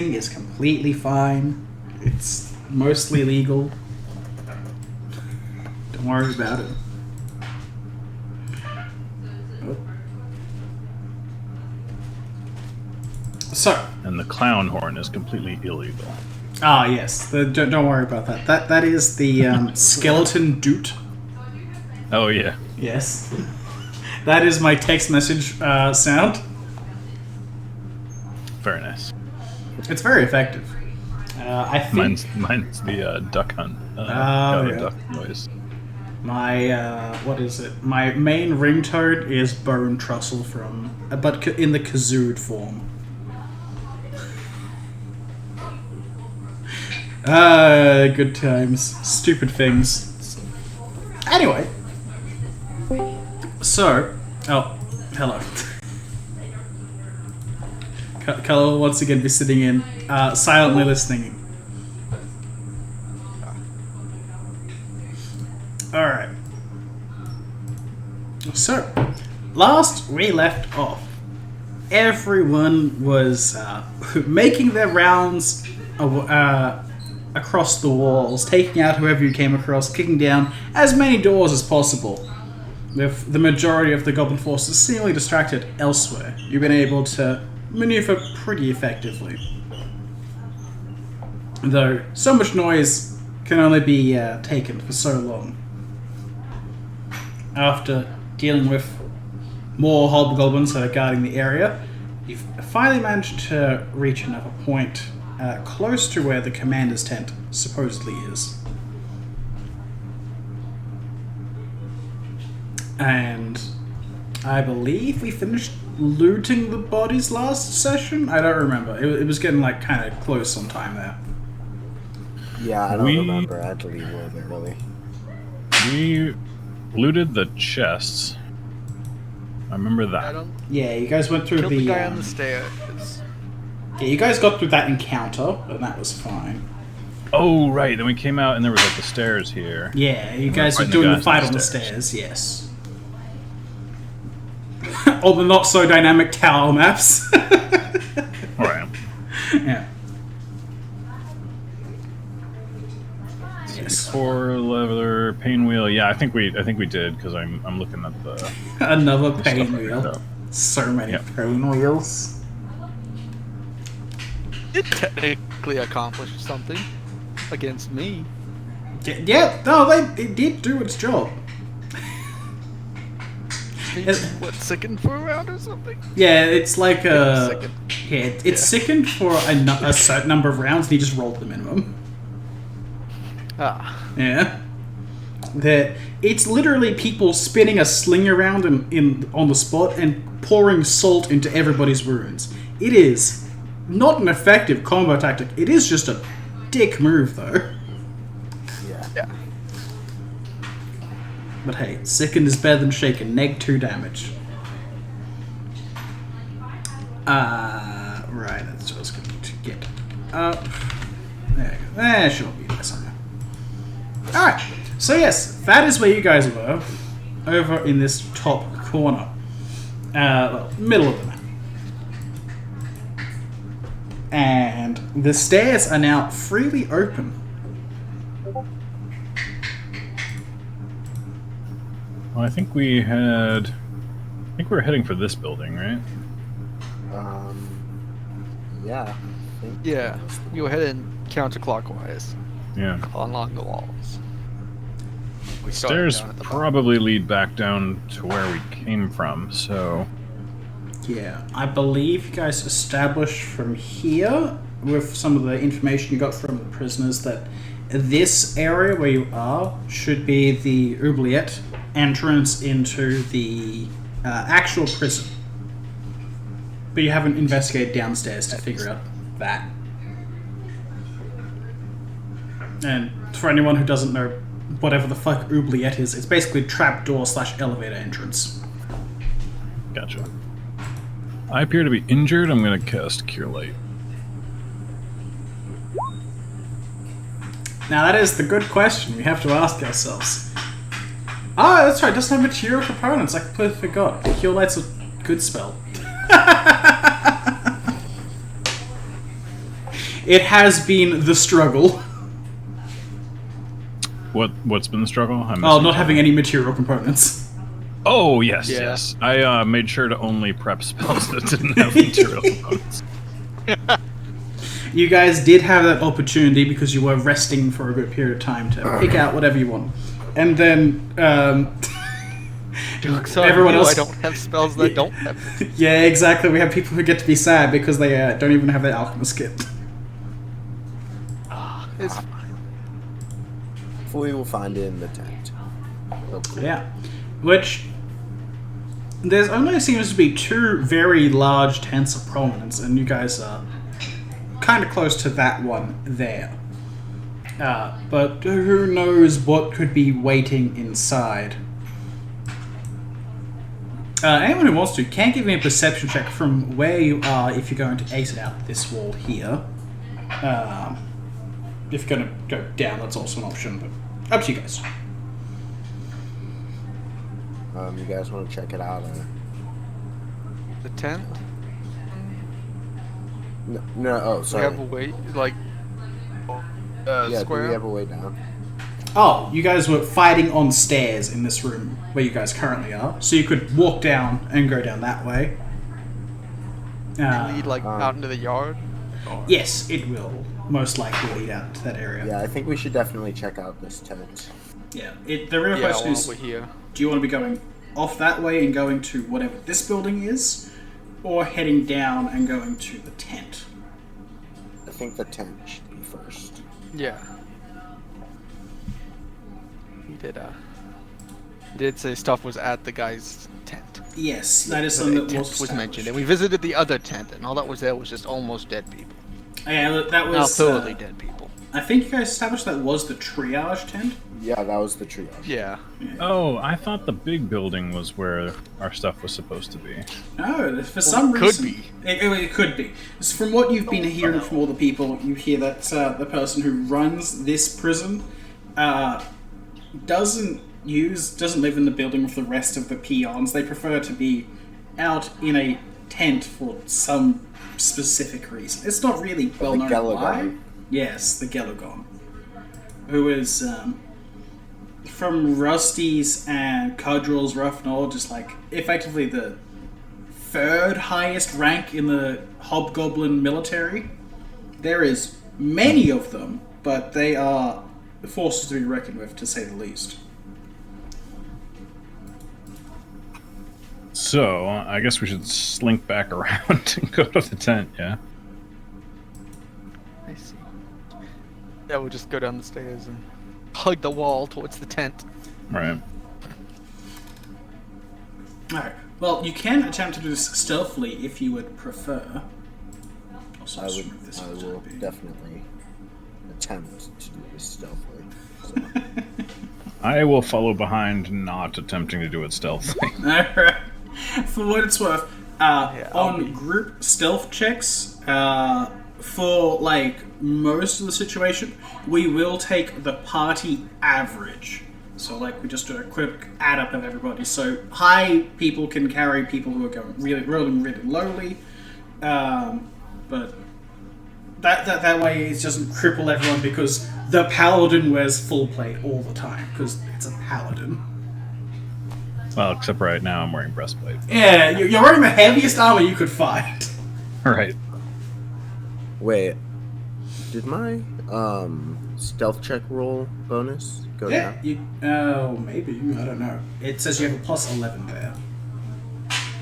is completely fine. It's mostly legal. Don't worry about it. Oh. So. And the clown horn is completely illegal. Ah, yes. Don't worry about that. That is the skeleton doot. Oh, yeah. Yes. That is my text message sound. Very nice. It's very effective. I think mine's the duck hunt. Yeah. Duck noise. My what is it? My main ringtone is Bone Trussell from, but in the kazooed form. Good times. Stupid things. Anyway. So, oh, hello. Carl will once again be sitting in, silently listening. Alright. So, last we left off, everyone was making their rounds across the walls, taking out whoever you came across, kicking down as many doors as possible. With the majority of the goblin forces seemingly distracted elsewhere, you've been able to maneuver pretty effectively. Though so much noise can only be taken for so long. After dealing with more hobgoblins that are guarding the area, you've finally managed to reach another point close to where the commander's tent supposedly is. And I believe we finished looting the bodies last session? I don't remember. It was getting like kind of close on time there. Yeah, I don't remember. I had to leave a little bit early. We looted the chests. I remember that. Yeah, you guys went through the guy on the stairs. Yeah, you guys got through that encounter, and that was fine. Oh, right. Then we came out and there was like the stairs here. Yeah, you guys were doing the fight on the stairs, yes. All the not so dynamic tower maps. Alright. Yeah. Yes. Core leather pain wheel. Yeah, I think we did because I'm looking at the another pain wheel. So many pain wheels. It technically accomplished something against me. Yeah, no, it did do its job. What, sickened for a round or something? Yeah, it's like it's sickened for a certain number of rounds, and he just rolled the minimum. Ah. Yeah. It's literally people spinning a sling around on the spot and pouring salt into everybody's wounds. It is not an effective combo tactic. It is just a dick move, though. Yeah. But hey, sickened is better than shaken. -2 damage. Right, that's what I was going to get up. There you go. There should be there somewhere. Alright, so yes, that is where you guys were. Over in this top corner. Well, middle of the map. And the stairs are now freely open. Well, I think we were heading for this building, right? Yeah. Yeah, you go ahead and counterclockwise. Yeah. Along the walls. Stairs probably lead back down to where we came from, so... Yeah, I believe you guys established from here, with some of the information you got from the prisoners, that this area where you are should be the oubliette entrance into the actual prison. But you haven't investigated downstairs to figure out that. And for anyone who doesn't know whatever the fuck oubliette is, it's basically trapdoor / elevator entrance. Gotcha. I appear to be injured. I'm going to cast Cure Light. Now that is the good question we have to ask ourselves. Ah, that's right, it doesn't have material components. I completely forgot. Cure Light's a good spell. It has been the struggle. What's been the struggle? Not having any material components. Oh, yes, Yeah. yes. I made sure to only prep spells that didn't have material components. You guys did have that opportunity because you were resting for a good period of time to pick out whatever you want. And then, everyone else... I don't have spells that don't have it. Yeah, exactly. We have people who get to be sad because they don't even have their alchemist kit. It's fine. We will find it in the tent. Hopefully. Yeah. Which... There's only seems to be 2 very large tents of prominence, and you guys are kind of close to that one there. But who knows what could be waiting inside. Anyone who wants to can give me a perception check from where you are if you're going to exit out this wall here. If you're going to go down, that's also an option, but up to you guys. You guys want to check it out? The tent? No, oh, sorry. We have a way, like, yeah, square? do we have a way down? Oh, you guys were fighting on stairs in this room where you guys currently are, so you could walk down and go down that way. Lead, like, out into the yard? Yes, it will most likely lead out to that area. Yeah, I think we should definitely check out this tent. Yeah. The real question is, we're here. do you want to be going off that way and going to whatever this building is, or heading down and going to the tent? I think the tent should be first. Yeah. He did say stuff was at the guy's tent. Yes, that is So something a that tent was mentioned, and we visited the other tent, and all that was there was just almost dead people. Yeah, that Now was thoroughly dead people. I think you guys established that was the triage tent. Yeah, that was the triage. Yeah. Oh, I thought the big building was where our stuff was supposed to be. No, for some it reason... could be. It could be. So from what you've been hearing from all the people, you hear that the person who runs this prison doesn't live in the building with the rest of the peons. They prefer to be out in a tent for some specific reason. It's not really well known why. Yes, the Gelagon. Who is... from Rusty's and Cudrill's rough knowledge, just like effectively the 3rd highest rank in the Hobgoblin military. There is many of them, but they are forces to be reckoned with, to say the least. So, I guess we should slink back around and go to the tent, yeah? I see. Yeah, we'll just go down the stairs and hug the wall towards the tent. Right. Alright. Well, you can attempt to do this stealthily if you would prefer. Also, I will definitely attempt to do this stealthily. So. I I will follow behind, not attempting to do it stealthily. Alright. For what it's worth, on group stealth checks, for like most of the situation, we will take the party average. So like we just do a quick add up of everybody. So high people can carry people who are going rolling really lowly, but that way it doesn't cripple everyone because the paladin wears full plate all the time because it's a paladin. Well, except right now I'm wearing breastplate. Yeah, you're wearing the heaviest armor you could find. Right. Wait, did my stealth check roll bonus go down? Maybe, I don't know. It says you have a plus 11 there.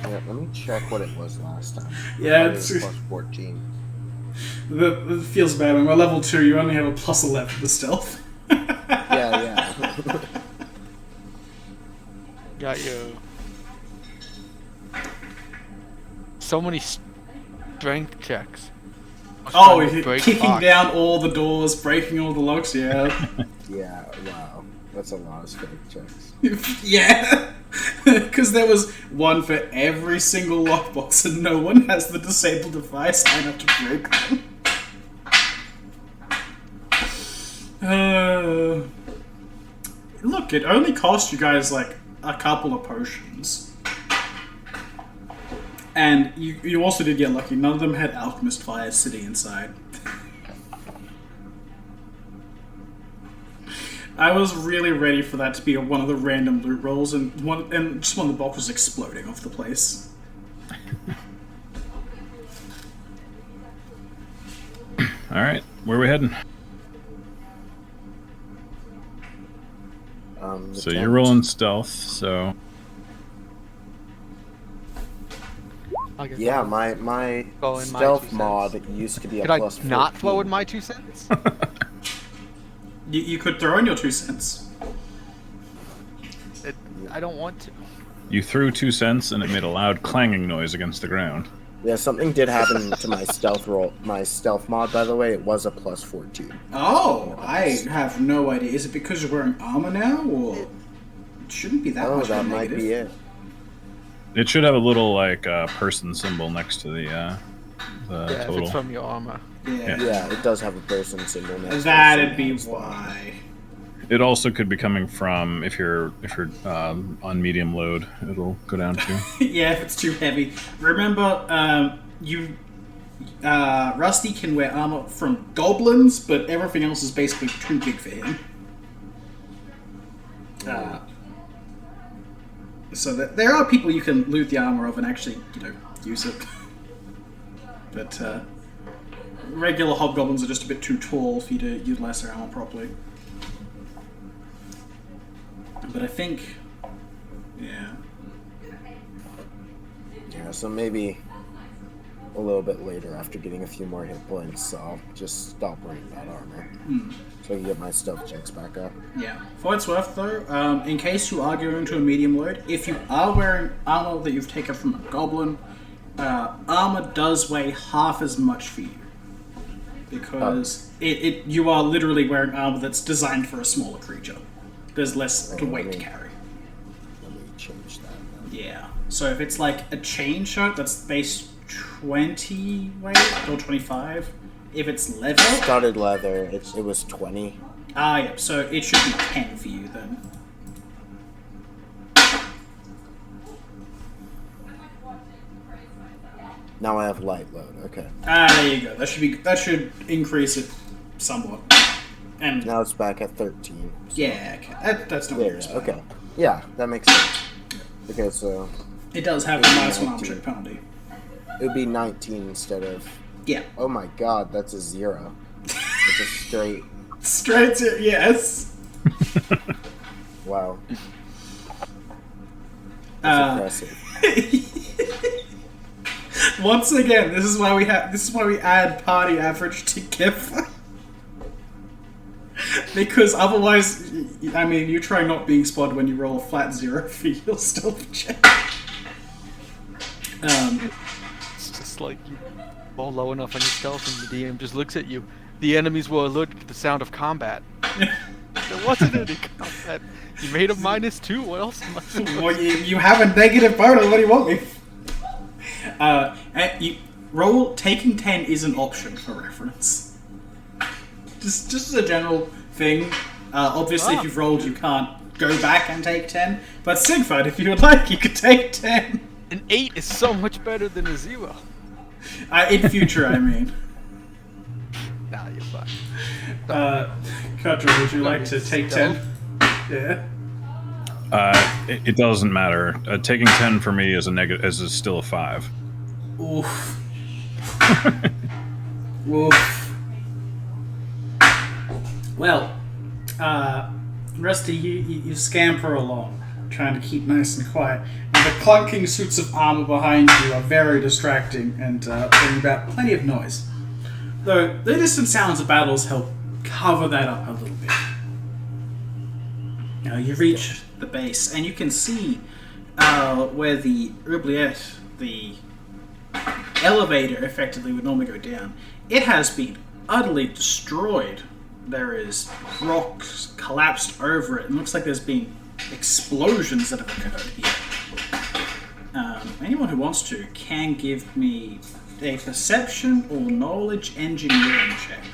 Yeah, let me check what it was last time. Yeah, It it's was plus 14. It feels bad. When we're level 2, you only have a plus 11 to stealth. Yeah. Got you. So many strength checks. Oh, you're Break kicking locks. down all the doors, breaking all the locks, yeah. Yeah, wow. That's a lot of strength checks. Yeah. Because there was one for every single lockbox and no one has the disabled device. I have to break them. Look, it only cost you guys like a couple of potions. And you also did get lucky. None of them had alchemist fires sitting inside. I was really ready for that to be one of the random loot rolls, and just one of the boxes exploding off the place. All right, where are we heading? So you're rolling stealth, so... Yeah, my stealth mod used to be a plus 14. Could I not throw in my 2 cents? You could throw in your 2 cents. I don't want to. You threw 2 cents and it made a loud clanging noise against the ground. Yeah, something did happen to my stealth mod, by the way. It was a plus 14. Oh, I have no idea. Is it because you're wearing armor now, or it shouldn't be that much of a that might negative. be it. It should have a little like person symbol next to the total. If it's from your armor. Yeah, it does have a person symbol next to it. That'd be why. It also could be coming from if you're on medium load, it'll go down to. Yeah, if it's too heavy. Remember, Rusty can wear armor from goblins, but everything else is basically too big for him. So there are people you can loot the armor of and actually, use it. But regular hobgoblins are just a bit too tall for you to utilize their armor properly. But I think, yeah, so maybe a little bit later after getting a few more hit points, I'll just stop worrying about armor. So I can get my stealth checks back up. Yeah. For what it's worth, though, in case you are going to a medium load, if you are wearing armor that you've taken from a goblin, armor does weigh half as much for you. Because you are literally wearing armor that's designed for a smaller creature. There's less weight to carry. Let me change that. Yeah. So if it's like a chain shot, that's base 20 weight or 25. If it's leather, Studded leather, it was 20. yeah. So it should be 10 for you then. Now I have light load. Okay. There you go. That should increase it somewhat. And now it's back at 13. So. Yeah, okay. That's not there. Okay. Yeah, that makes sense. Okay, so it does have the minus 1 object penalty. It would be 19 instead of. Yeah. Oh my god, that's a 0. It's a straight. Straight to yes. Wow. That's impressive. Once again, this is why we add party average together. Because otherwise, I mean, you try not being spotted when you roll a flat 0 for your stealth check. It's just like you roll low enough on your stealth and the DM just looks at you. The enemies will alert to the sound of combat. There wasn't any combat. You made a -2. What else am I supposed Well, you have a negative bonus. What do you want me? Taking 10 is an option for reference. Just as a general thing. Obviously, if you've rolled, you can't go back and take 10. But Sigfrid, if you would like, you could take 10. An 8 is so much better than a 0. In future, I mean. Nah, you're fine. Kudra, would you like to take 10? Yeah. It doesn't matter. Taking 10 for me is is still a 5. Oof. Oof. Well, Rusty, you scamper along, trying to keep nice and quiet. And the clunking suits of armor behind you are very distracting and bring about plenty of noise. Though the distant sounds of battles help cover that up a little bit. Now you reach the base, and you can see where the oubliette, the elevator, effectively would normally go down. It has been utterly destroyed. There is rocks collapsed over it. It looks like there's been explosions that have occurred here. Anyone who wants to can give me a perception or knowledge engineering check.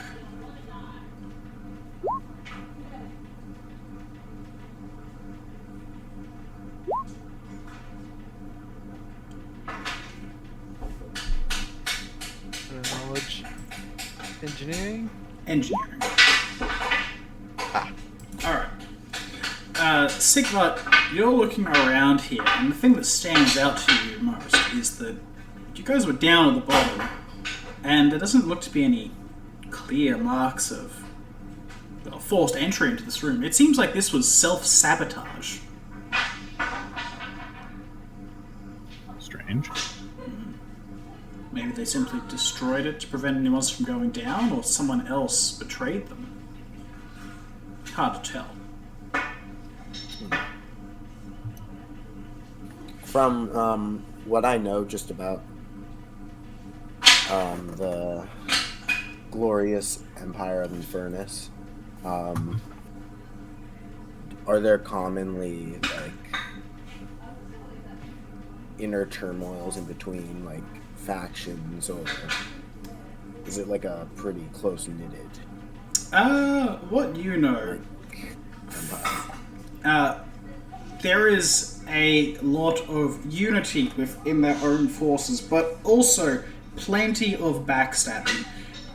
Knowledge engineering? Engineering. Alright. Sigvart, you're looking around here, and the thing that stands out to you most is that you guys were down at the bottom, and there doesn't look to be any clear marks of forced entry into this room. It seems like this was self-sabotage. Strange. Maybe they simply destroyed it to prevent anyone else from going down, or someone else betrayed them. Hard to tell. From what I know just about the glorious Empire of Infernus, are there commonly like inner turmoils in between like factions, or is it like a pretty close knitted? What you know, Empire? there is a lot of unity within their own forces, but also plenty of backstabbing.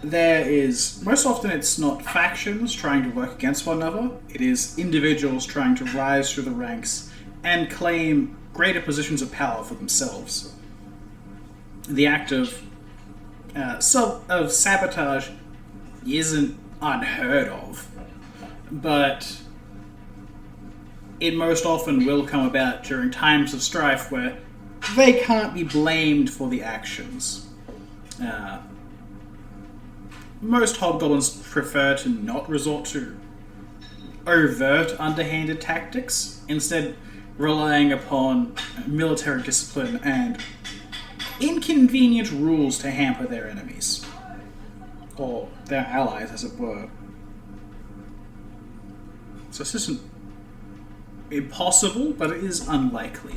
There is, most often it's not factions trying to work against one another, it is individuals trying to rise through the ranks and claim greater positions of power for themselves. The act of sabotage isn't unheard of, but it most often will come about during times of strife where they can't be blamed for the actions. Most hobgoblins prefer to not resort to overt, underhanded tactics, instead relying upon military discipline and inconvenient rules to hamper their enemies. Or their allies, as it were. So this isn't impossible, but it is unlikely.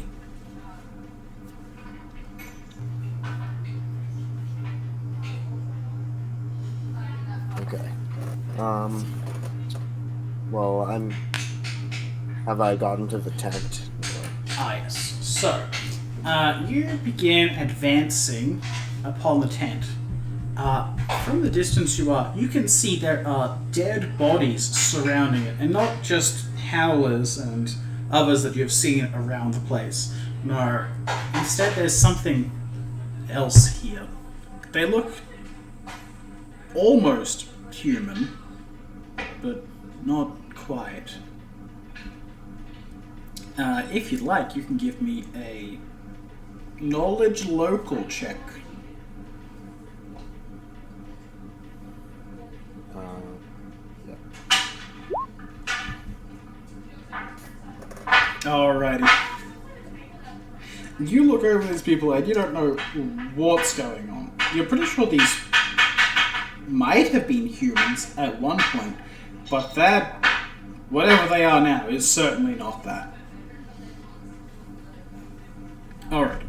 Okay. Well, have I gotten to the tent? Ah, yes. So, you begin advancing upon the tent. From the distance you can see there are dead bodies surrounding it, and not just howlers and others that you have seen around the place. No, instead there's something else here. They look almost human, but not quite. If you'd like, you can give me a knowledge local check. Yeah. Alrighty. You look over these people and you don't know what's going on. You're pretty sure these might have been humans at one point, but that, whatever they are now, is certainly not that. Alright.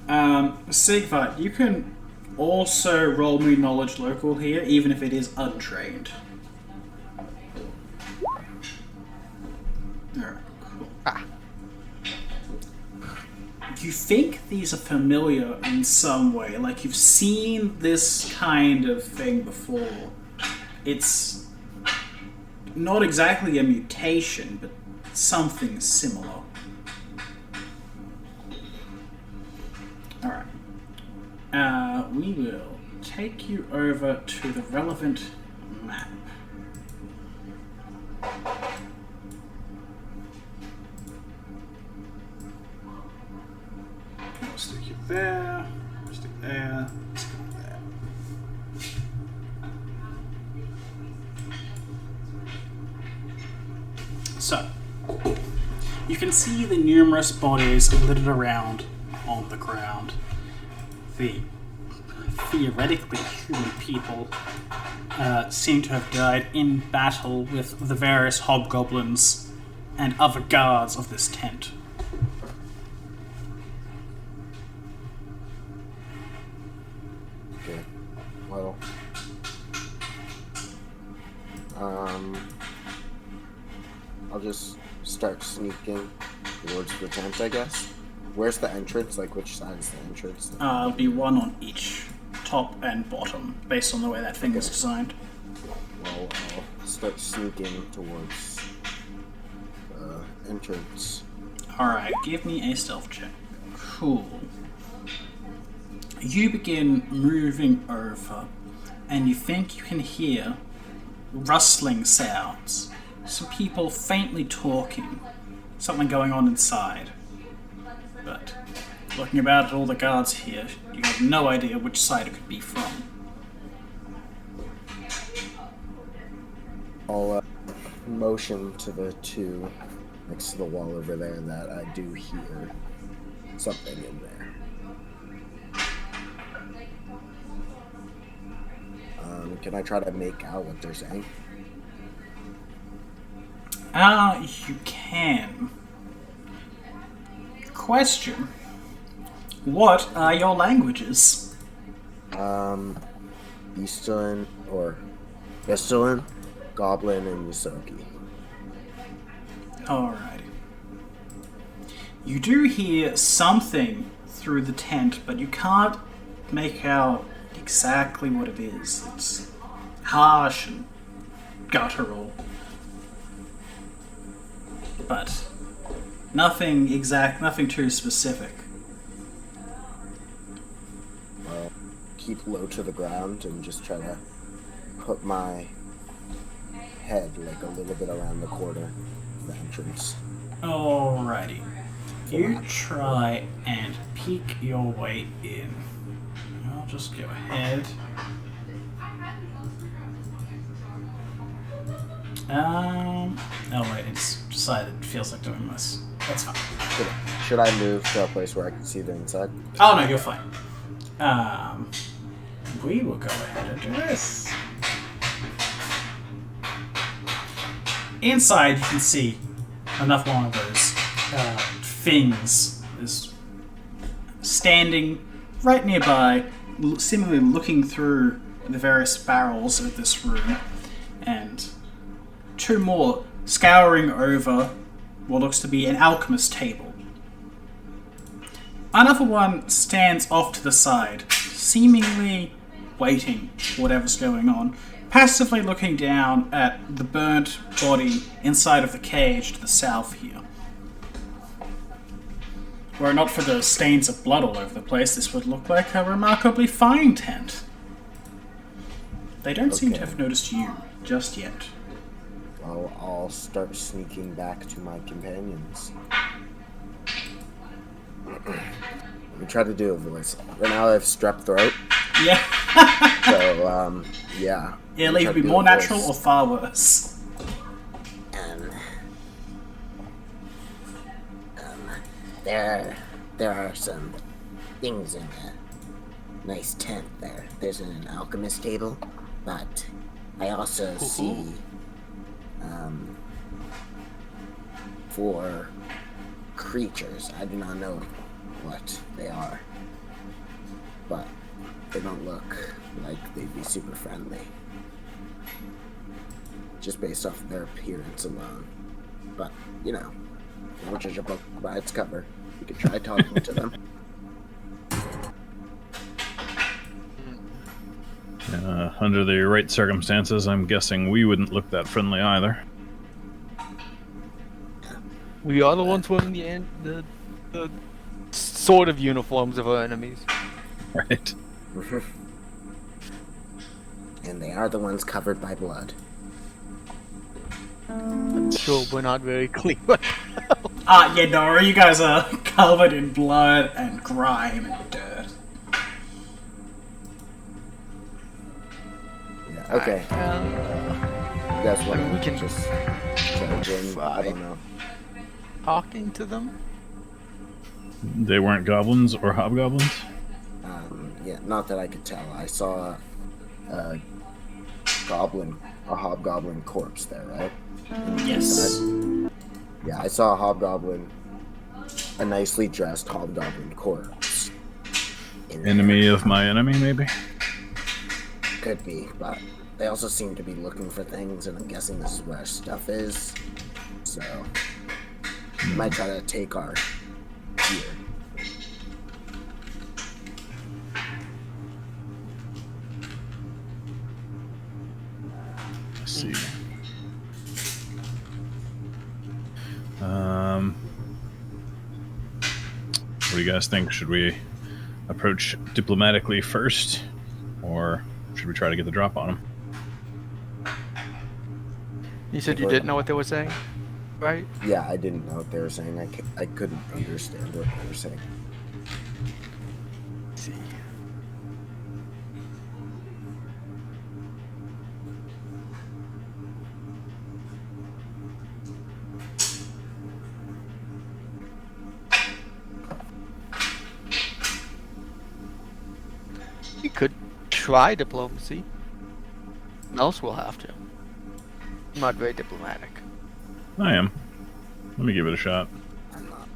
Sigvart, you can also roll me knowledge local here, even if it is untrained. Alright, cool. You think these are familiar in some way, like you've seen this kind of thing before. It's not exactly a mutation, but something similar. Alright. We will take you over to the relevant map. I'll stick you there, stick there, stick there. So, you can see the numerous bodies littered around on the ground. The theoretically human people seem to have died in battle with the various hobgoblins and other guards of this tent. Okay. Well. I'll just start sneaking towards the tent, I guess. Where's the entrance? Like, which side is the entrance? There'll be one on each, top and bottom, based on the way that thing is designed. Well, I'll start sneaking towards the entrance. Alright, give me a stealth check. Cool. You begin moving over, and you think you can hear rustling sounds. Some people faintly talking. Something going on inside. But looking about at all the guards here, you have no idea which side it could be from. I'll motion to the two next to the wall over there that I do hear something in there. Can I try to make out what they're saying? You can. Question. What are your languages? Eastern or Vestalen, Goblin, and Yusoki. Alrighty. You do hear something through the tent, but you can't make out exactly what it is. It's harsh and guttural. But nothing too specific. I'll keep low to the ground and just try to put my head like a little bit around the corner of the entrance. Alrighty. You try and peek your way in. I'll just go ahead. Oh wait, it's decided it feels like doing this. That's fine. Should I move to a place where I can see the inside? Oh no, you're fine. We will go ahead and do this. Inside, you can see another one of those things is standing right nearby, seemingly looking through the various barrels of this room, and two more scouring over what looks to be an alchemist table. Another one stands off to the side, seemingly waiting for whatever's going on, passively looking down at the burnt body inside of the cage to the south here. Were it not for the stains of blood all over the place, this would look like a remarkably fine tent. They don't seem to have noticed you just yet. Well, I'll start sneaking back to my companions. Let me try to do a voice. Right now I have strep throat. Yeah. So, yeah. It'll either be more natural or far worse. There are some things in a nice tent there. There's an alchemist table, but I also see 4 creatures. I do not know what they are, but they don't look like they'd be super friendly, just based off of their appearance alone. But, you know, don't judge a book by its cover. You could try talking to them. Under the right circumstances, I'm guessing we wouldn't look that friendly either. We are the ones wearing the sort of uniforms of our enemies. Right. And they are the ones covered by blood. I'm sure we're not very clean. But Yeah, no, you guys are covered in blood and grime and dirt. Yeah, okay. You guys want we to can just charge in? I don't know. talking to them? They weren't goblins or hobgoblins? Yeah, not that I could tell. I saw a hobgoblin corpse there, right? Yes. Yeah, I saw a nicely dressed hobgoblin corpse. Enemy of my enemy, maybe? Could be, but they also seem to be looking for things, and I'm guessing this is where our stuff is. So, we might try to take our gear. Let's see. What do you guys think? Should we approach diplomatically first, or should we try to get the drop on them? You said you didn't know what they were saying, right? Yeah, I didn't know what they were saying. I couldn't understand what they were saying. Let's see. You could try diplomacy. Else will have to. Not very diplomatic. I am. Let me give it a shot. I'm not.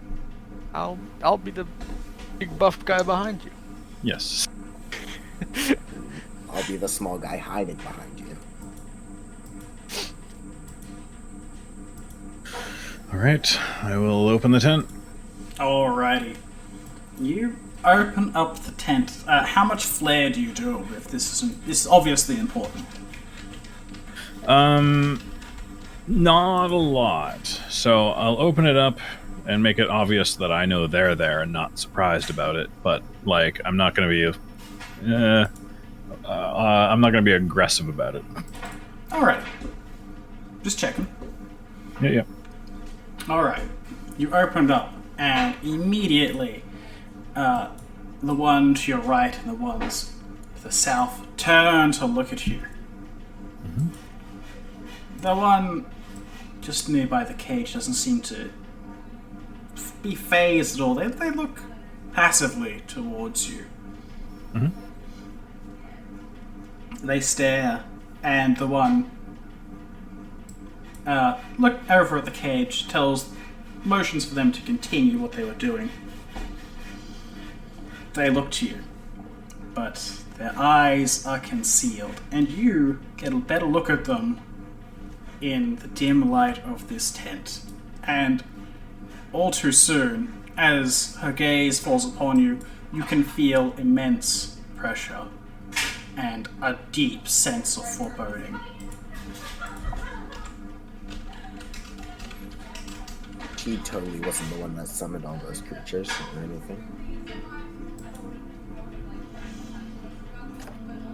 I'll be the big buff guy behind you. Yes. I'll be the small guy hiding behind you. Alright, I will open the tent. Alrighty. You open up the tent. How much flair do you do with this? This is obviously important. Not a lot. So I'll open it up and make it obvious that I know they're there and not surprised about it. But like, I'm not gonna be I'm not gonna be aggressive about it. Alright. Just checking. Yeah. Alright. You opened up, and immediately, the one to your right and the ones to the south turn to look at you. Mm-hmm. The one just nearby the cage doesn't seem to be phased at all. They look passively towards you. Mm-hmm. They stare, and the one look over at the cage, motions for them to continue what they were doing. They look to you, but their eyes are concealed, and you get a better look at them in the dim light of this tent. And all too soon, as her gaze falls upon you, you can feel immense pressure and a deep sense of foreboding. He totally wasn't the one that summoned all those creatures or anything.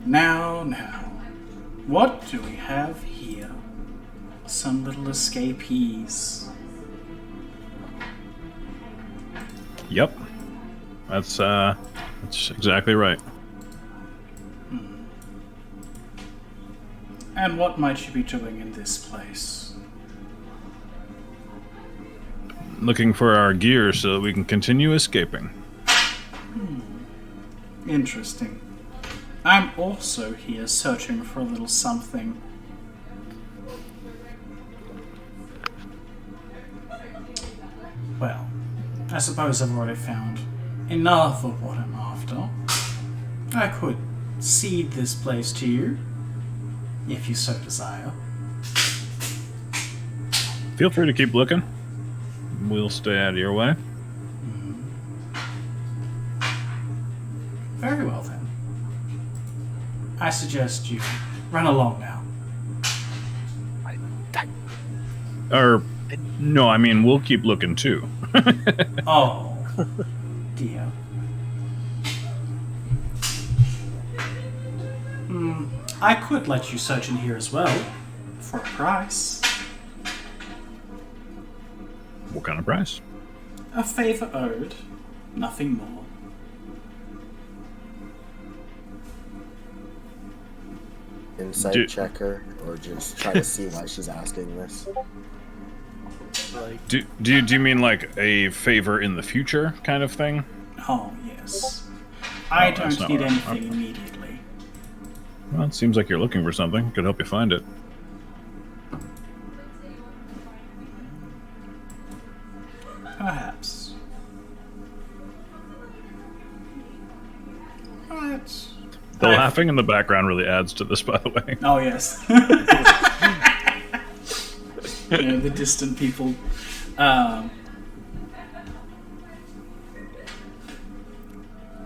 Now, what do we have here? Some little escapees. Yep. That's exactly right. And what might you be doing in this place? Looking for our gear so that we can continue escaping. Interesting. I'm also here searching for a little something. Well, I suppose I've already found enough of what I'm after. I could cede this place to you, if you so desire. Feel free to keep looking. We'll stay out of your way. Very well then. I suggest you run along now. Or, no, I mean, we'll keep looking too. Oh, dear. I could let you search in here as well, for a price. What kind of price? A favor owed, nothing more. Insight checker, or just try to see why she's asking this. Like, Do you mean like a favor in the future kind of thing? Oh, yes. I that's don't not need what I- anything immediately. Well, it seems like you're looking for something. Could help you find it. Perhaps. But... The laughing in the background really adds to this, by the way. Oh, yes. The distant people.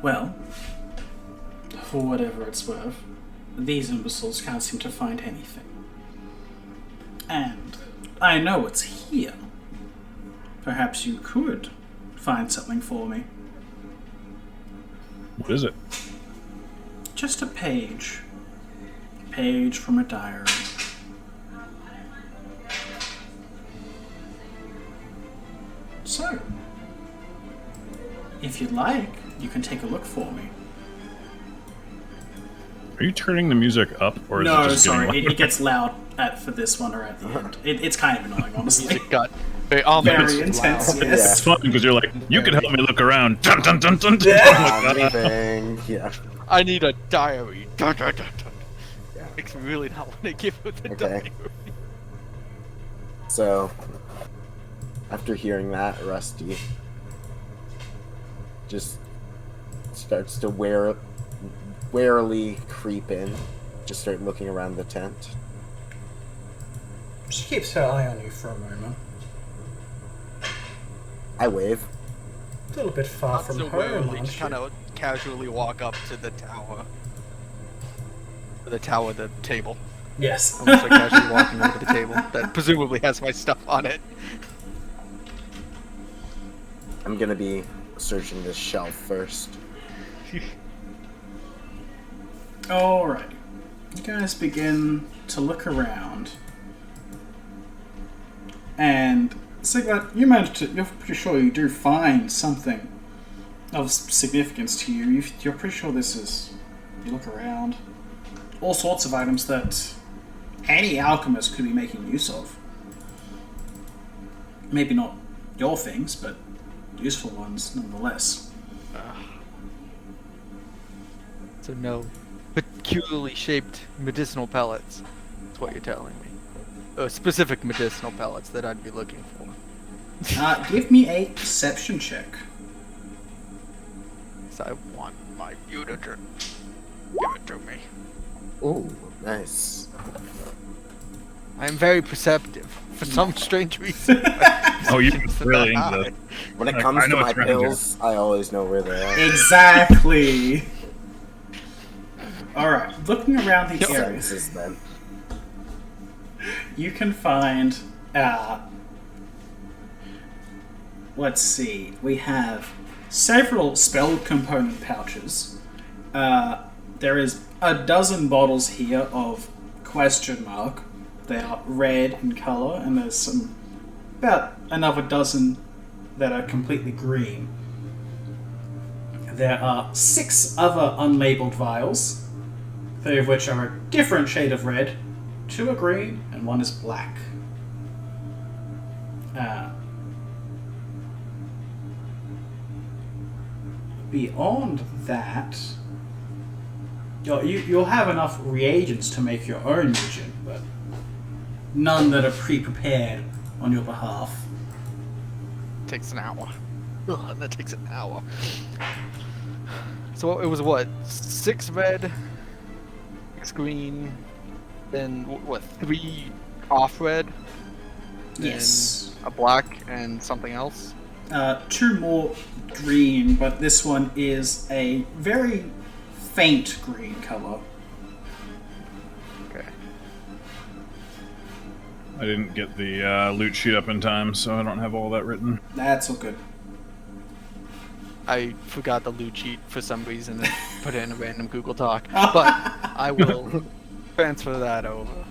Well, for whatever it's worth, these imbeciles can't seem to find anything. And I know it's here. perhaps you could find something for me. What is it? Just a page. Page from a diary. So, if you'd like, you can take a look for me. Are you turning the music up, or is it No, just sorry, getting louder? it gets loud for this one or at the end. It's kind of annoying, honestly. It got very Very intense, loud. yes. It's fun because you're like, you can help me look around. Dun, dun, dun, dun, dun. Yeah. Oh my God. Everything. Yeah. I need a diary. Dun, dun, dun, dun. Makes me really not want to give it the Okay. diary. So, after hearing that, Rusty just starts to warily creep in, just start looking around the tent. She keeps her eye on you for a moment. I wave. A little bit far Not from so home, warily, aren't just you? kind of casually walk up to the tower. The table. Yes. I'm just like casually walking over to the table that presumably has my stuff on it. I'm gonna be searching this shelf first. Alright. You guys begin to look around. And Sigvart, you're pretty sure you do find something of significance to you. You're pretty sure this is... You look around. All sorts of items that any alchemist could be making use of. Maybe not your things, but useful ones nonetheless. So no peculiarly shaped medicinal pellets. That's what you're telling me. Specific medicinal pellets that I'd be looking for. Give me a perception check. So I want my Uniter. Give it to me. Ooh, nice. I am very perceptive for some strange reason. Oh, you're really That into high. When it I comes to know my it's around here. pills, I always know where they are. Exactly. Alright, looking around these Yep. areas, Senses then. you can find, let's see, we have several spell component pouches. There is a dozen bottles here of question mark. They are red in color, and there's about another dozen that are completely green. There are 6 other unlabeled vials, 3 of which are a different shade of red, 2 are green, and 1 is black. Beyond that, you'll have enough reagents to make your own agent, but none that are pre-prepared on your behalf. Takes an hour. Ugh, that takes an hour. So it was what? 6 red, 6 green, then what? 3 off red, Yes. and a black, and something else. 2 more green, but this one is a very faint green color. Okay. I didn't get the loot sheet up in time, so I don't have all that written. That's all good. I forgot the loot sheet for some reason and put it in a random Google Doc, but I will transfer that over.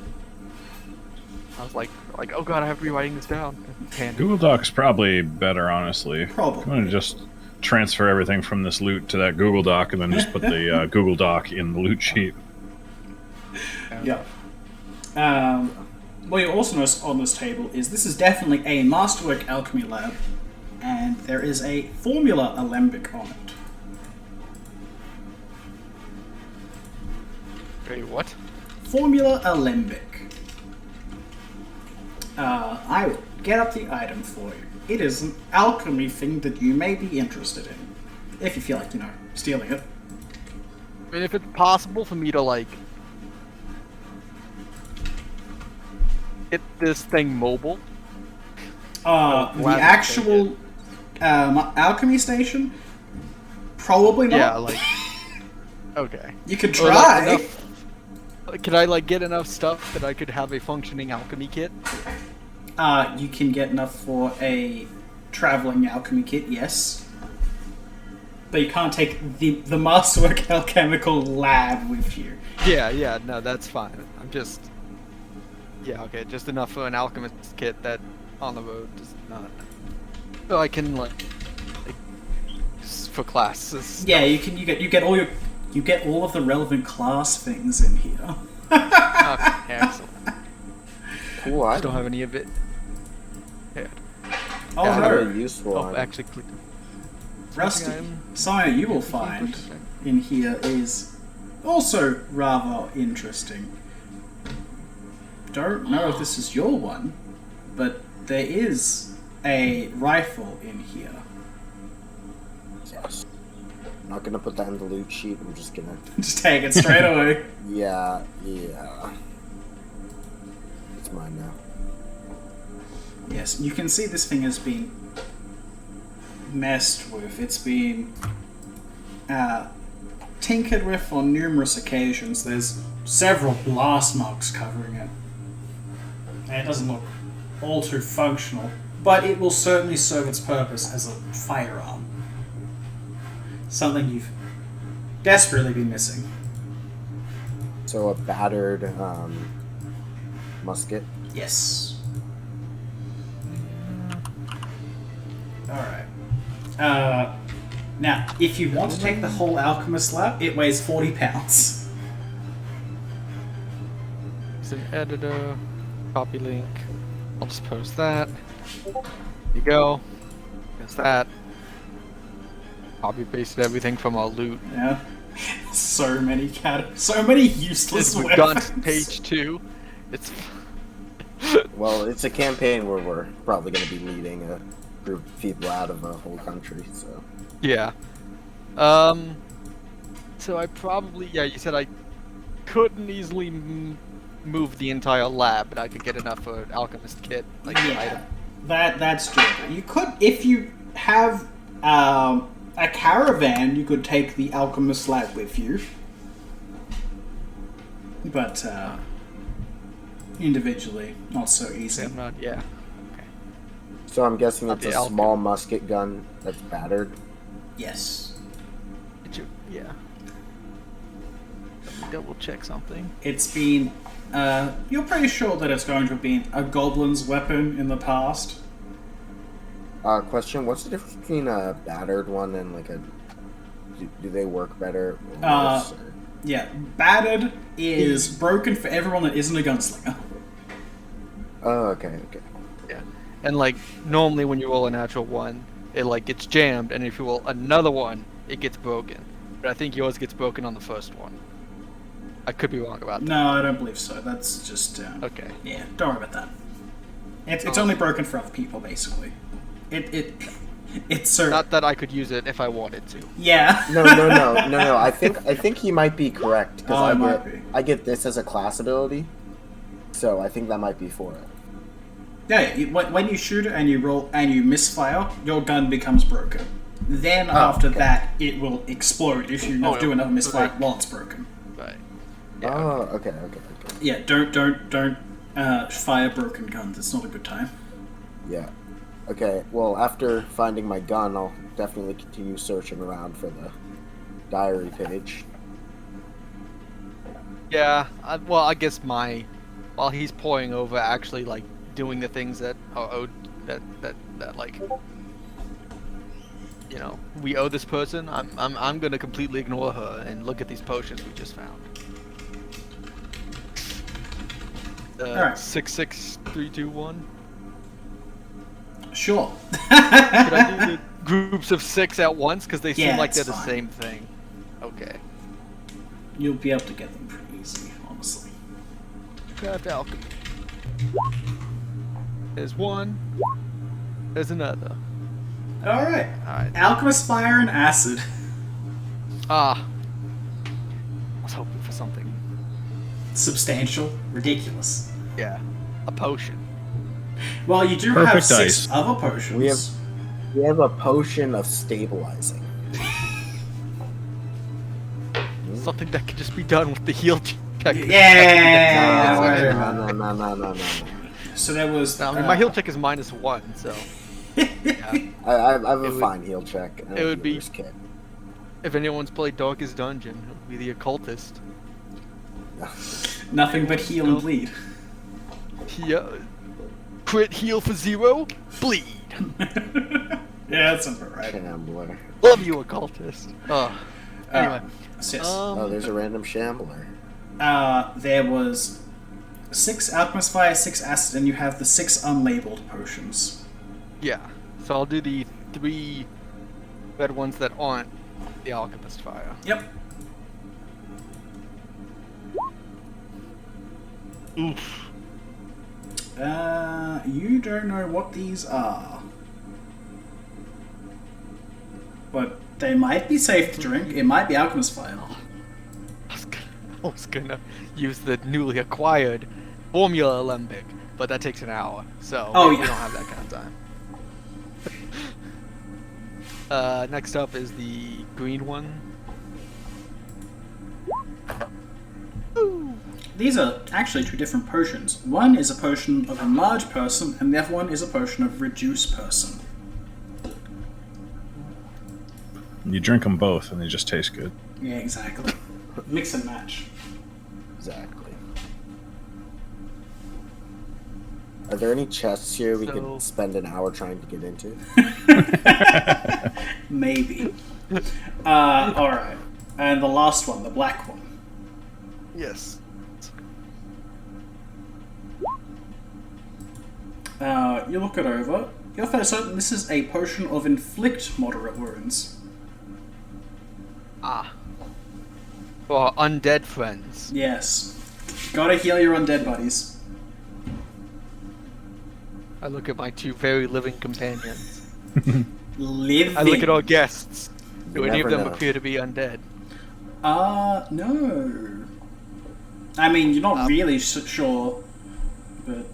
I was like, oh god, I have to be writing this down. Panic. Google Doc's probably better, honestly. Probably. I'm gonna just transfer everything from this loot to that Google Doc, and then just put the Google Doc in the loot sheet. Yeah. What you also notice on this table is this is definitely a Masterwork Alchemy lab, and there is a formula alembic on it. Wait, what? Formula alembic. I will get up the item for you. It is an alchemy thing that you may be interested in. If you feel like, stealing it. I mean, if it's possible for me to, like, get this thing mobile. The gladly actual alchemy station? Probably not. Yeah, like. Okay. You could Or, like, try. Could I, like, get enough stuff that I could have a functioning alchemy kit? You can get enough for a traveling alchemy kit, yes. But you can't take the Masterwork Alchemical Lab with you. Yeah, no, that's fine. I'm just... Yeah, okay, just enough for an alchemist kit that on the road does not... So I can, like for classes. Yeah, you get all of the relevant class things in here. Okay, excellent. Cool. I I just don't have any of it. Yeah. Oh Yeah, no, very useful. Oh, actually, click. Rusty. I'm- Something you will find in here is also rather interesting. Don't know if this is your one, but there is a rifle in here. Yes. I'm not gonna put that in the loot sheet. I'm just gonna. Just take it straight away. Yeah. It's mine now. Yes, you can see this thing has been messed with. It's been tinkered with on numerous occasions. There's several blast marks covering it. And it doesn't look all too functional, but it will certainly serve its purpose as a firearm. Something you've desperately been missing. So a battered musket. Yes. Alright. Now, if you want to take the whole Alchemist Lab, it weighs 40 pounds. It's an editor. Copy link. I'll just post that. There you go. There's that. Copy pasted everything from our loot. Yeah. So many useless We've gone weapons. to page 2. It's Well, it's a campaign where we're probably gonna be leading a group of people out of a whole country. So. yeah. So I probably you said I couldn't easily move the entire lab, but I could get enough for an alchemist kit, like the item. That's doable. You could, if you have a caravan, you could take the Alchemist Lab with you. But individually, not so easy. I'm not. Yeah. So I'm guessing Not it's the a alchemy. small musket gun that's battered. Yes. Yeah. Let me double check something. It's been... you're pretty sure that it's going to have been a goblin's weapon in the past. Question: what's the difference between a battered one and like a? Do they work better? Or worse, or- Yeah, battered is broken for everyone that isn't a gunslinger. Oh, okay. Yeah. And like normally when you roll a natural one, it like gets jammed, and if you roll another one, it gets broken. But I think yours gets broken on the first one. I could be wrong about that. No, I don't believe so. That's just... Okay. Yeah, don't worry about that. It's only broken for other people, basically. It's so... Not that I could use it if I wanted to. Yeah. No. I think he might be correct Oh, it might because be. I get this as a class ability, so I think that might be for it. Yeah, when you shoot it and you roll and you misfire, your gun becomes broken. Then after okay. that, it will explode if you do another misfire right. while it's broken. Right. Oh, okay. Yeah, don't fire broken guns. It's not a good time. Yeah. Okay, well, after finding my gun, I'll definitely continue searching around for the diary page. Yeah. I guess while he's pouring over, actually like doing the things that are owed, that like, you know, we owe this person. I'm gonna completely ignore her and look at these potions we just found. Alright. 66321. Sure. Could I do the groups of 6 at once? Because they seem Yeah, like they're it's the fine. same thing. Okay. You'll be able to get them pretty easily, honestly. Craft alchemy. There's one. There's another. Alright. Alright. Alchemist Fire and Acid. Ah. I was hoping for something. Substantial. Ridiculous. Yeah. A potion. Well, you do Perfect have 6 dice. other potions. We have a potion of stabilizing. Something that could just be done with the heal check. Yeah. No. So there was... Now, I mean, my heal check is -1, so. I have a fine heal check. And it would be- healer's kit. If anyone's played Darkest Dungeon, it would be the occultist. Nothing but heal and bleed. Yeah. Crit heal for 0, bleed. Yeah, that's about right. Shambler. Love you, occultist. Anyway. Yes. Oh, there's a random shambler. There was 6 Alchemist Fire, 6 Acid, and you have the 6 unlabeled potions. Yeah. So I'll do the 3 red ones that aren't the Alchemist Fire. Yep. Oof. You don't know what these are. But they might be safe to drink. It might be Alchemist Fire. I was gonna use the newly acquired Formula Alembic, but that takes an hour, so we don't have that kind of time. Next up is the green one. Ooh. These are actually 2 different potions. One is a potion of Enlarge Person, and the other one is a potion of Reduce Person. You drink them both, and they just taste good. Yeah, exactly. Mix and match. Exactly. Are there any chests here we could spend an hour trying to get into? Maybe. Alright. And the last one, the black one. Yes. You look it over. You're fairly certain this is a potion of Inflict moderate wounds. Ah. For our undead friends. Yes. Gotta heal your undead buddies. I look at my 2 very living companions. Living. I look at our guests. Do You any of never them know. appear to be undead? No. I mean, you're not really sure, but...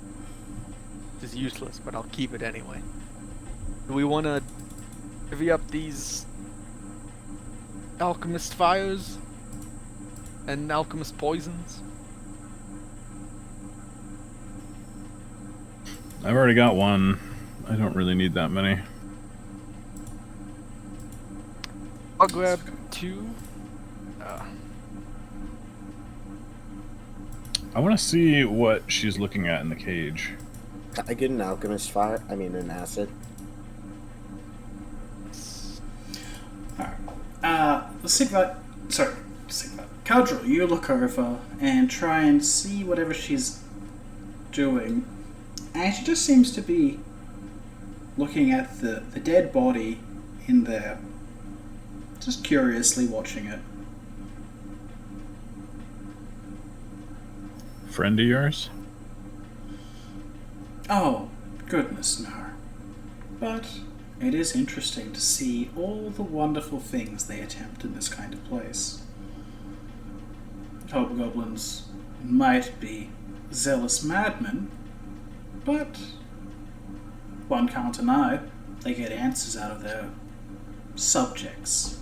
It's useless, but I'll keep it anyway. Do we want to divvy up these alchemist fires and alchemist poisons? I've already got one. I don't really need that many. I'll grab 2. I want to see what she's looking at in the cage. I get an alchemist fire. I mean, an acid. Alright. Let's think about... Sorry. Let's think about... Caldril, you look over and try and see whatever she's doing. And she just seems to be looking at the dead body in there. Just curiously watching it. Friend of yours? Oh, goodness no. But it is interesting to see all the wonderful things they attempt in this kind of place. Hobgoblins might be zealous madmen, but one can't deny they get answers out of their subjects.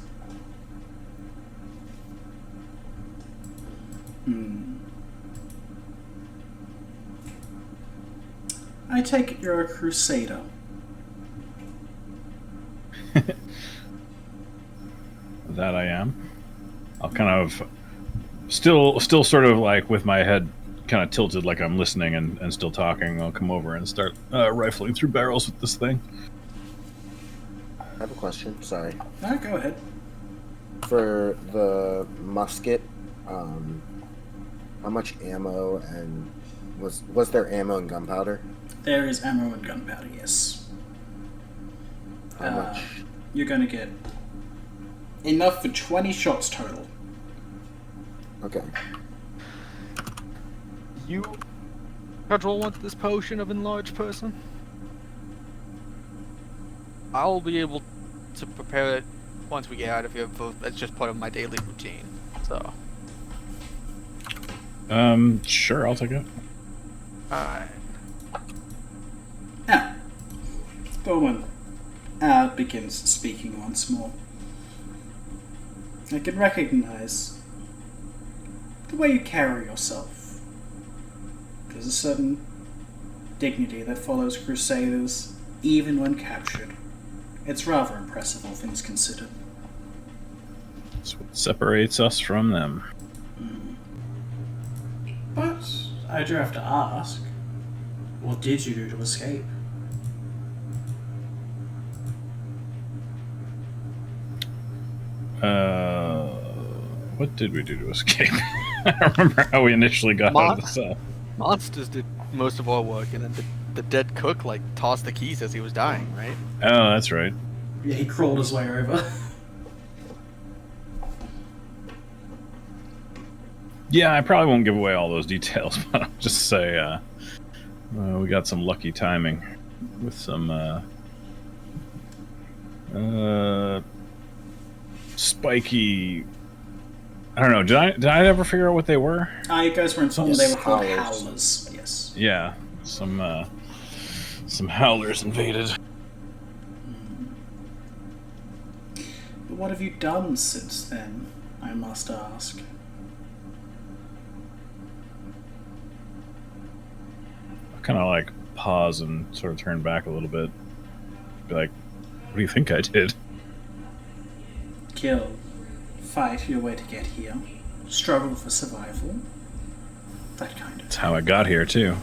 I take it you're a crusader. That I am. I'll kind of still sort of like with my head kind of tilted like I'm listening and still talking. I'll come over and start rifling through barrels with this thing. I have a question. Sorry. No, go ahead. For the musket, how much ammo and was there ammo and gunpowder? There is ammo and gunpowder, yes. How much? You're going to get enough for 20 shots total. Okay. You, Cudgel, want this potion of enlarged person? I'll be able to prepare it once we get out of here. That's just part of my daily routine. So. Sure, I'll take it. Alright. Now, Bowman begins speaking once more. I can recognize the way you carry yourself. There's a certain dignity that follows crusaders, even when captured. It's rather impressive, all things considered. That's what separates us from them. But I do have to ask, what did you do to escape? What did we do to escape? I don't remember how we initially got out of the cell. Monsters did most of our work, and then the dead cook tossed the keys as he was dying, right? Oh, that's right. Yeah, he crawled his way over. Yeah, I probably won't give away all those details, but I'll just say we got some lucky timing with some spiky. I don't know. Did I ever figure out what they were? You guys were informed they were called Howlers. howlers. Yes. Yeah, some howlers invaded. But what have you done since then, I must ask? I kind of like pause and sort of turn back a little bit. Be like, what do you think I did? Kill. Fight your way to get here. Struggle for survival. That kind of That's how I got here, too.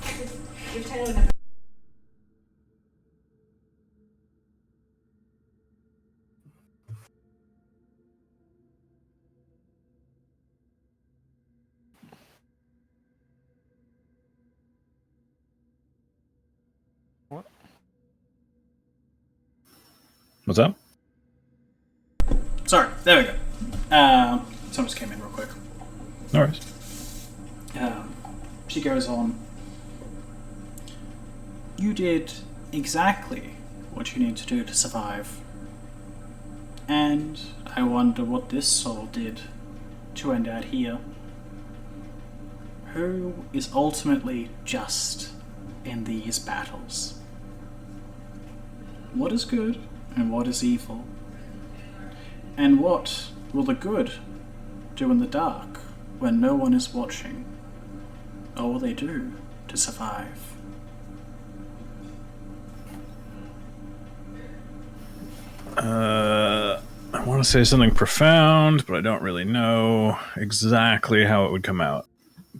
What? What's up? Sorry, there we go. Someone just came in real quick. No worries. She goes on. You did exactly what you need to do to survive. And I wonder what this soul did to end out here. Who is ultimately just in these battles? What is good and what is evil? And what will the good do in the dark when no one is watching? Or will they do to survive? I want to say something profound, but I don't really know exactly how it would come out.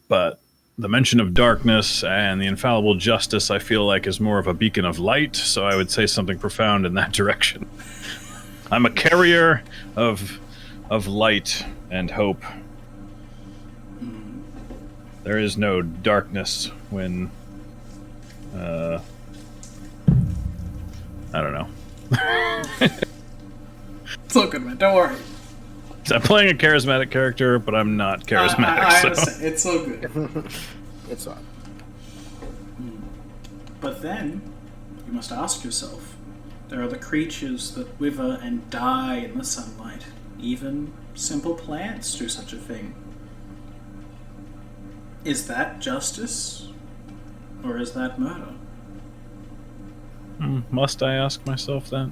But the mention of darkness and the infallible justice, I feel like, is more of a beacon of light, so I would say something profound in that direction. I'm a carrier of light and hope. There is no darkness when I don't know. It's all good, man. Don't worry. I'm playing a charismatic character, but I'm not charismatic. I so. understand. It's all good. It's on. But then, you must ask yourself, there are the creatures that wither and die in the sunlight. Even simple plants do such a thing. Is that justice? Or is that murder? Must I ask myself that?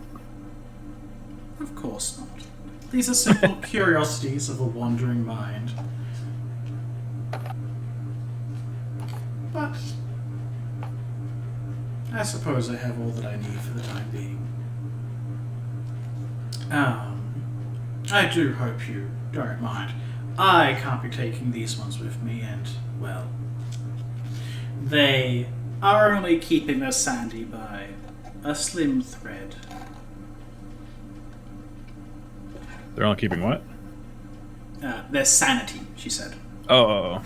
Of course not. These are simple curiosities of a wandering mind. But I suppose I have all that I need for the time being. I do hope you don't mind. I can't be taking these ones with me, and, well, they are only keeping their sanity by a slim thread. They're all keeping what? Their sanity, she said. Oh.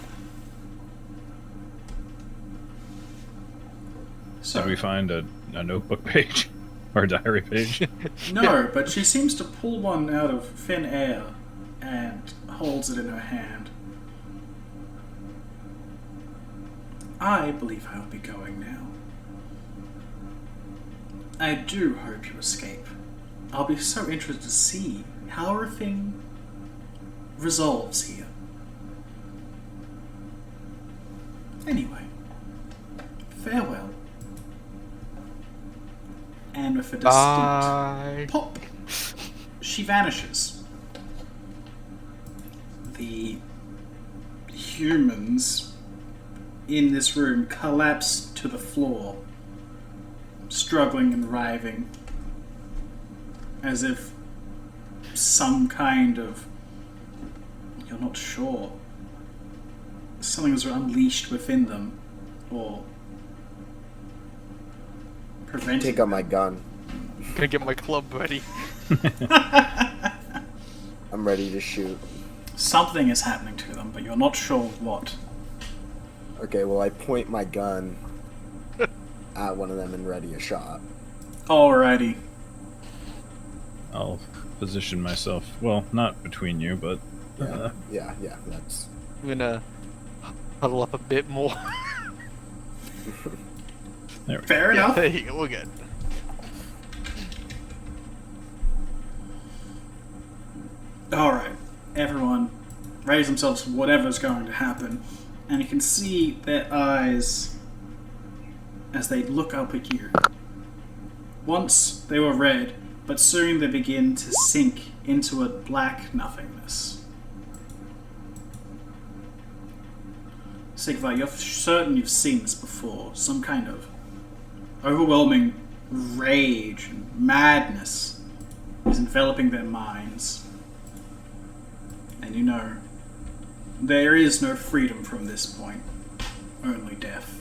So, Did we find a notebook page? Or a diary page? no, but she seems to pull one out of thin air and holds it in her hand. I believe I'll be going now. I do hope you escape. I'll be so interested to see how everything resolves here. Anyway, farewell. And with a distinct Bye. pop, she vanishes. The humans in this room collapse to the floor struggling and writhing, as if some kind of, you're not sure, something was unleashed within them, or preventing. Take out my gun. Gonna get my club ready. I'm ready to shoot. Something is happening to them, but you're not sure what. Okay, well, I point my gun at one of them and ready a shot. Alrighty. I'll position myself. Well, not between you, but Yeah, that's... I'm gonna huddle up a bit more. there we go. Fair enough. There you go, we're good. Alright. Everyone raise themselves for whatever's going to happen, and you can see their eyes as they look up at you. Once they were red, but soon they begin to sink into a black nothingness. Sigvar, you're certain you've seen this before. Some kind of overwhelming rage and madness is enveloping their minds. And you know, there is no freedom from this point, only death.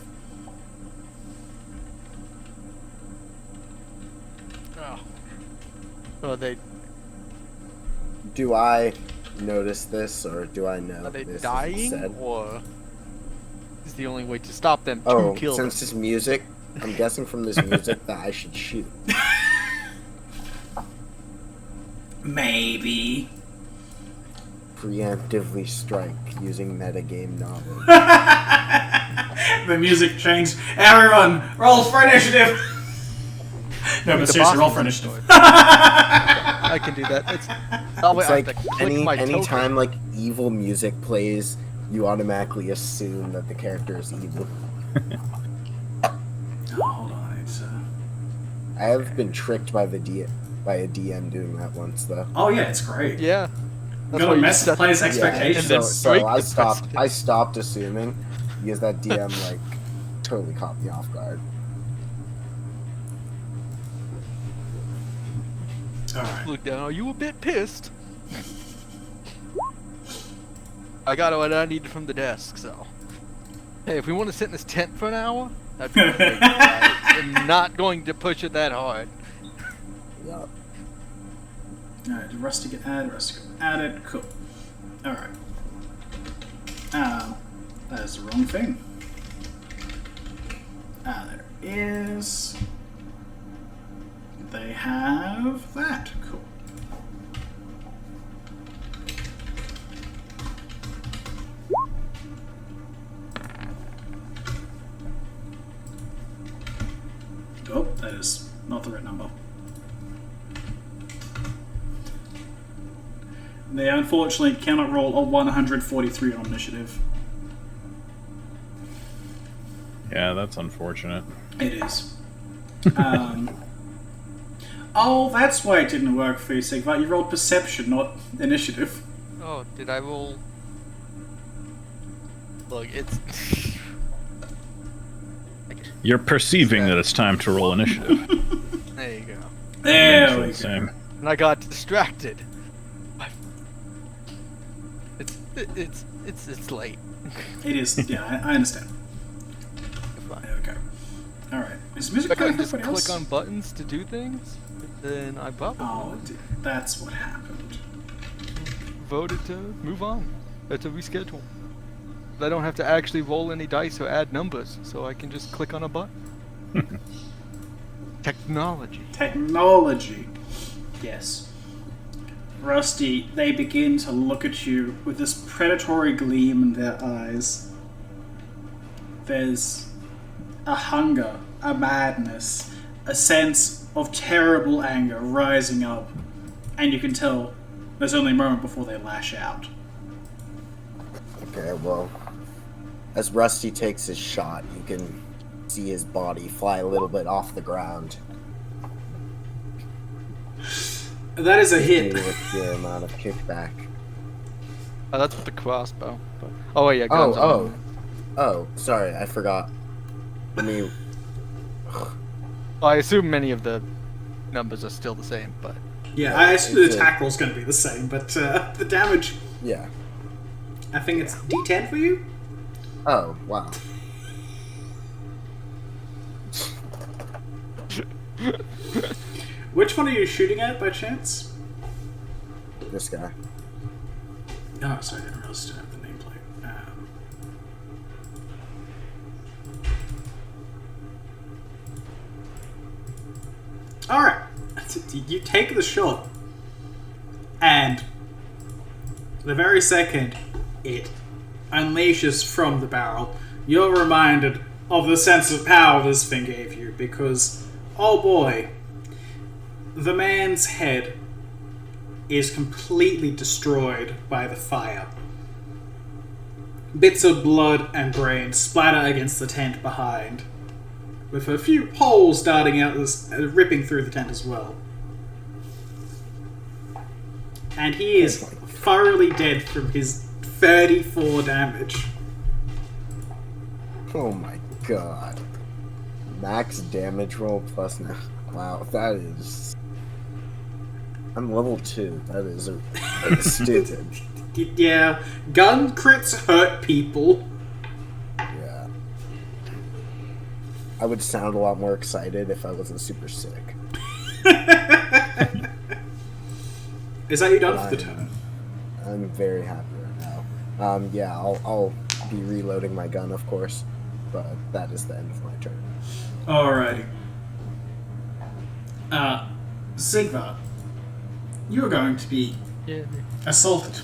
Oh, they Do I notice this, or do I know are they this dying, said? or is the only way to stop them Oh, to kill them? since this music, I'm guessing from this music that I should shoot. Maybe. Preemptively strike using metagame knowledge. The music changed. Everyone, roll for initiative! No, but The seriously, boss roll is for on initiative. I can do that. It's It's like my anytime like evil music plays, you automatically assume that the character is evil. Oh, hold on, it's I have been tricked by a DM doing that once though. Oh yeah, it's great. Yeah. You gotta mess with players' Yeah, expectations. And then so break I the stopped. precedent. I stopped assuming because that DM like totally caught me off guard. Alright. Look down. Are you a bit pissed? I got what I needed from the desk, so. Hey, if we want to sit in this tent for an hour, that'd be great. I'm not going to push it that hard. Yup. Alright, did Rusty get added? Rusty got added. Cool. Alright. That is the wrong thing. There is. They have that. Cool. Oh, that is not the right number. They unfortunately cannot roll a 143 on initiative. Yeah, that's unfortunate. It is. Oh, that's why it didn't work for you, Sigvar. You rolled perception, not initiative. Oh, did I roll? Look, it's. You're perceiving that it's time to roll initiative. There you go. There we go. Same. And I got distracted. It's late. It is. Yeah, I understand. Fine. There we go. Alright. Is music I playing could just for everybody else? click on buttons to do things, then I probably Oh, that's what happened. voted to move on. To reschedule. I don't have to actually roll any dice or add numbers, so I can just click on a button. Technology. Technology. Yes. Rusty, they begin to look at you with this predatory gleam in their eyes. There's a hunger, a madness, a sense of terrible anger rising up, and you can tell there's only a moment before they lash out. Okay, well, as Rusty takes his shot, you can see his body fly a little bit off the ground. That is a hit. With the amount of kickback. Oh, that's with the crossbow. But... Oh, wait, yeah, guns Oh, sorry, I forgot. Let me... Well, I assume many of the numbers are still the same, but Yeah, I assume the attack roll's going to be the same, but the damage, Yeah. I think it's D10 for you? Oh, wow. Which one are you shooting at by chance? This guy. Oh, sorry, I didn't realize I have the nameplate. Alright. You take the shot, and the very second it unleashes from the barrel, you're reminded of the sense of power this thing gave you, because, oh boy, the man's head is completely destroyed by the fire. Bits of blood and brain splatter against the tent behind, with a few holes darting out, ripping through the tent as well. And he is thoroughly dead from his 34 damage. Oh my god. Max damage roll plus now. Wow, that is... I'm level 2. That is stupid. Yeah, gun crits hurt people. Yeah. I would sound a lot more excited if I wasn't super sick. Is that you done for the turn? I'm very happy right now. Yeah, I'll be reloading my gun, of course, but that is the end of my turn. Alrighty. Sigvar, you're going to be assaulted.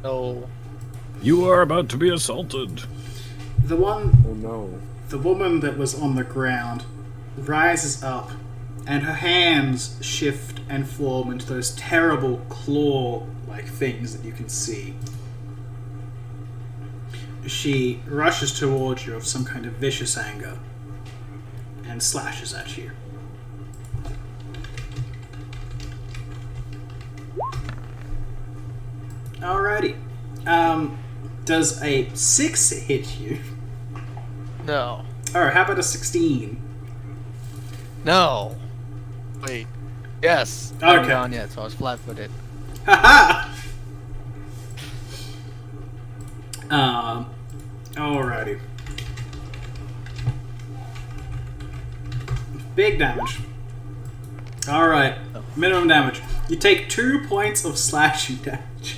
no. You are about to be assaulted. The one, Oh no. the woman that was on the ground rises up, and her hands shift and form into those terrible claw-like things that you can see. She rushes towards you of some kind of vicious anger and slashes at you. Alrighty. Does a 6 hit you? No. Or how about a 16? No. Wait. Yes. I haven't Okay. gone yet, so I was flat-footed. Haha! Alrighty. Big damage. Alright. Minimum damage. You take 2 points of slashing damage.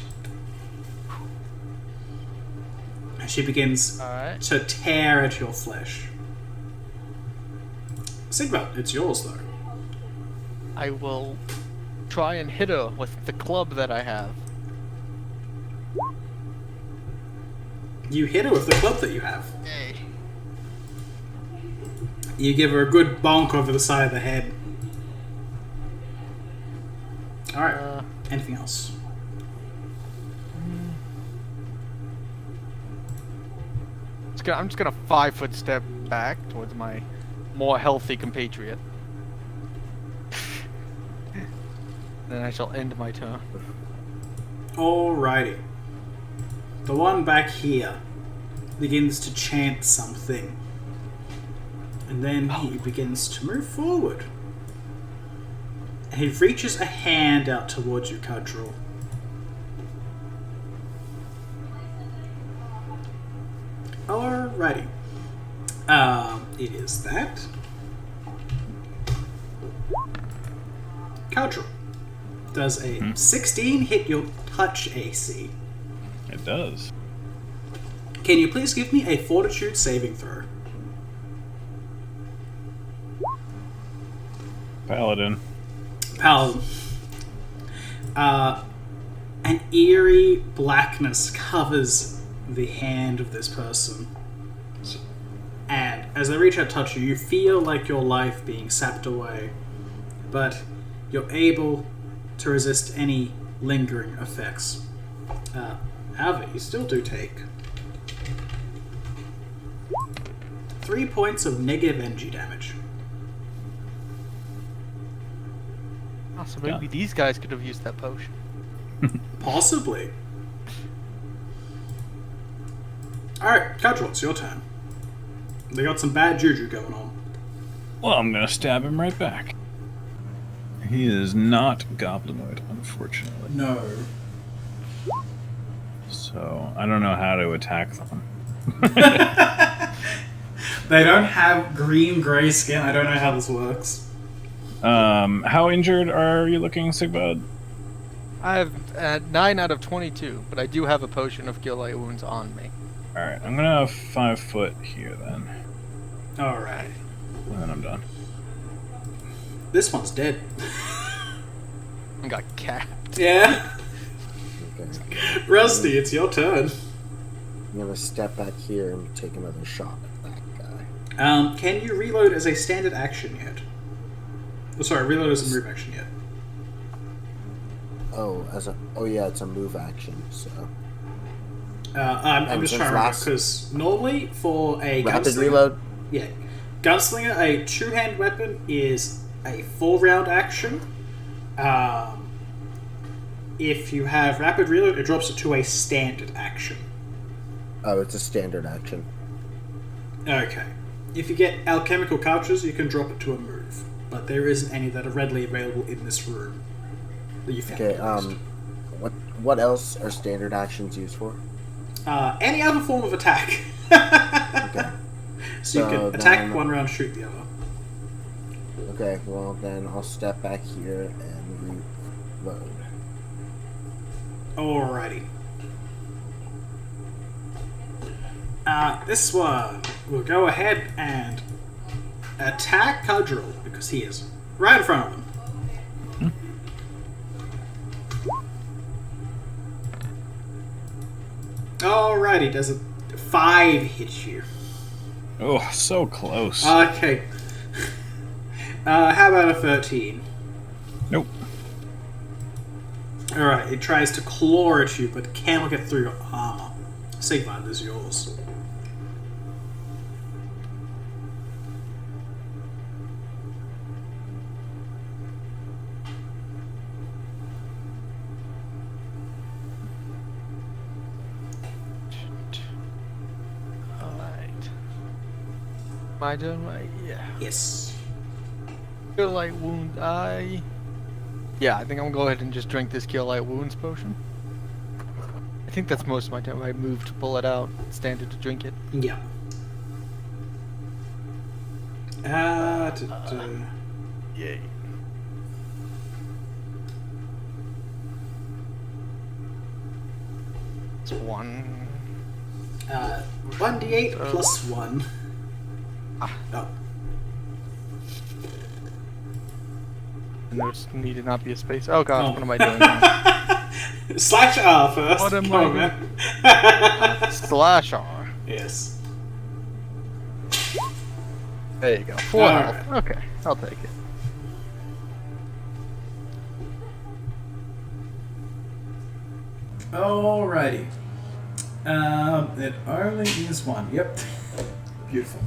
And she begins Alright. to tear at your flesh. Sigma, it's yours though. I will try and hit her with the club that I have. You hit her with the club that you have. Hey. You give her a good bonk over the side of the head. Alright. Anything else? I'm just gonna 5-foot step back towards my more healthy compatriot. Then I shall end my turn. Alrighty. The one back here begins to chant something. And then he begins to move forward. And he reaches a hand out towards you, Cudgel. Alrighty. It is that. Cudgel. Does a 16 hit your touch AC? It does. Can you please give me a fortitude saving throw? Paladin. Paladin. An eerie blackness covers the hand of this person. And as they reach out to touch you, you feel like your life being sapped away. But you're able to resist any lingering effects. However, you still do take 3 points of negative energy damage. Oh, so maybe these guys could have used that potion. Possibly. Alright, Cudgel, it's your turn. They got some bad juju going on. Well, I'm gonna stab him right back. He is not goblinoid, unfortunately. No. So I don't know how to attack them. They don't have green-gray skin. I don't know how this works. How injured are you looking, Sigbud? I have 9 out of 22, but I do have a potion of Cure Light Wounds on me. Alright, I'm gonna have 5 foot here then. Alright. And then I'm done. This one's dead. I got capped. Yeah. Okay. Rusty, it's your turn. I'm gonna step back here and take another shot at that guy. Can you reload as a standard action yet? Oh, sorry, reload as a move action yet. Oh yeah, it's a move action. So I'm just trying to remember because normally for a rapid gunslinger, reload. yeah, gunslinger, a two-hand weapon is a 4-round action. If you have rapid reload, it drops it to a standard action. Oh, it's a standard action. Okay. If you get alchemical cartridges, you can drop it to a move, but there isn't any that are readily available in this room that you found. Okay. What else are standard actions used for? Any other form of attack. Okay. So you So can attack then- one round, shoot the other. Okay. Well, then I'll step back here and reload. Alrighty. This one will go ahead and attack Cudgel because he is right in front of him. Alrighty, does a 5 hit you? Oh, so close. Okay. How about a 13? Nope. Alright, it tries to claw at you, but cannot get through your armor. Sigmund is yours. Alright. My turn, right? Yeah. Yes. Cure Light Wound, yeah, I think I'm gonna go ahead and just drink this Cure Light Wounds potion. I think that's most of my time. I move to pull it out. Standard to drink it. Yeah. Yay. It's 1. 1d8 plus 1. Oh. And there's need to not be a space. Oh gosh, Oh. what am I doing now? Slash R first. What am Come on, I man. Slash R. Yes. There you go. 4 Alright. health. Okay, I'll take it. Alrighty. It only is 1. Yep. Beautiful.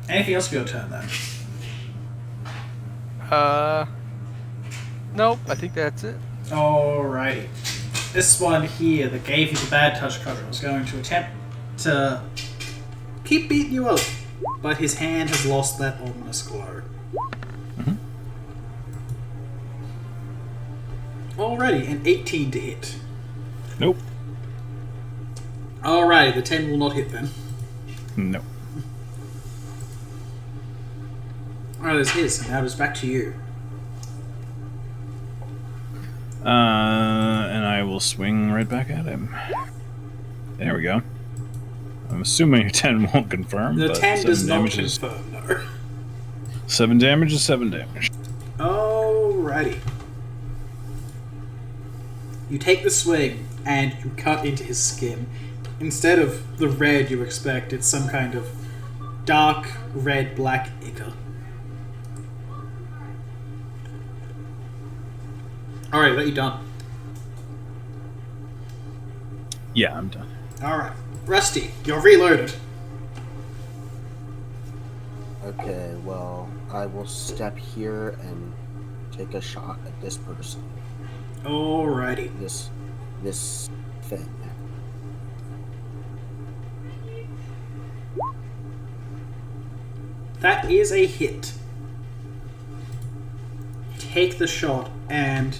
Anything else for your turn then? Nope, I think that's it. Alrighty. This one here that gave you the bad touch Cudgel is going to attempt to keep beating you up, but his hand has lost that ominous glow. Alrighty, an 18 to hit. Nope. Alrighty, the 10 will not hit then. Nope. Alright, there's his, and now it's back to you. And I will swing right back at him. There we go. I'm assuming a 10 won't confirm. The but 10 does 7 not damage is confirm, no. 7 damage is 7 damage. Alrighty. You take the swing, and you cut into his skin. Instead of the red you expect, it's some kind of dark red-black ichor. Alright, that you done. Yeah, I'm done. Alright. Rusty, you're reloaded. Okay. Well, I will step here and take a shot at this person. Alrighty. This thing. That is a hit. Take the shot, and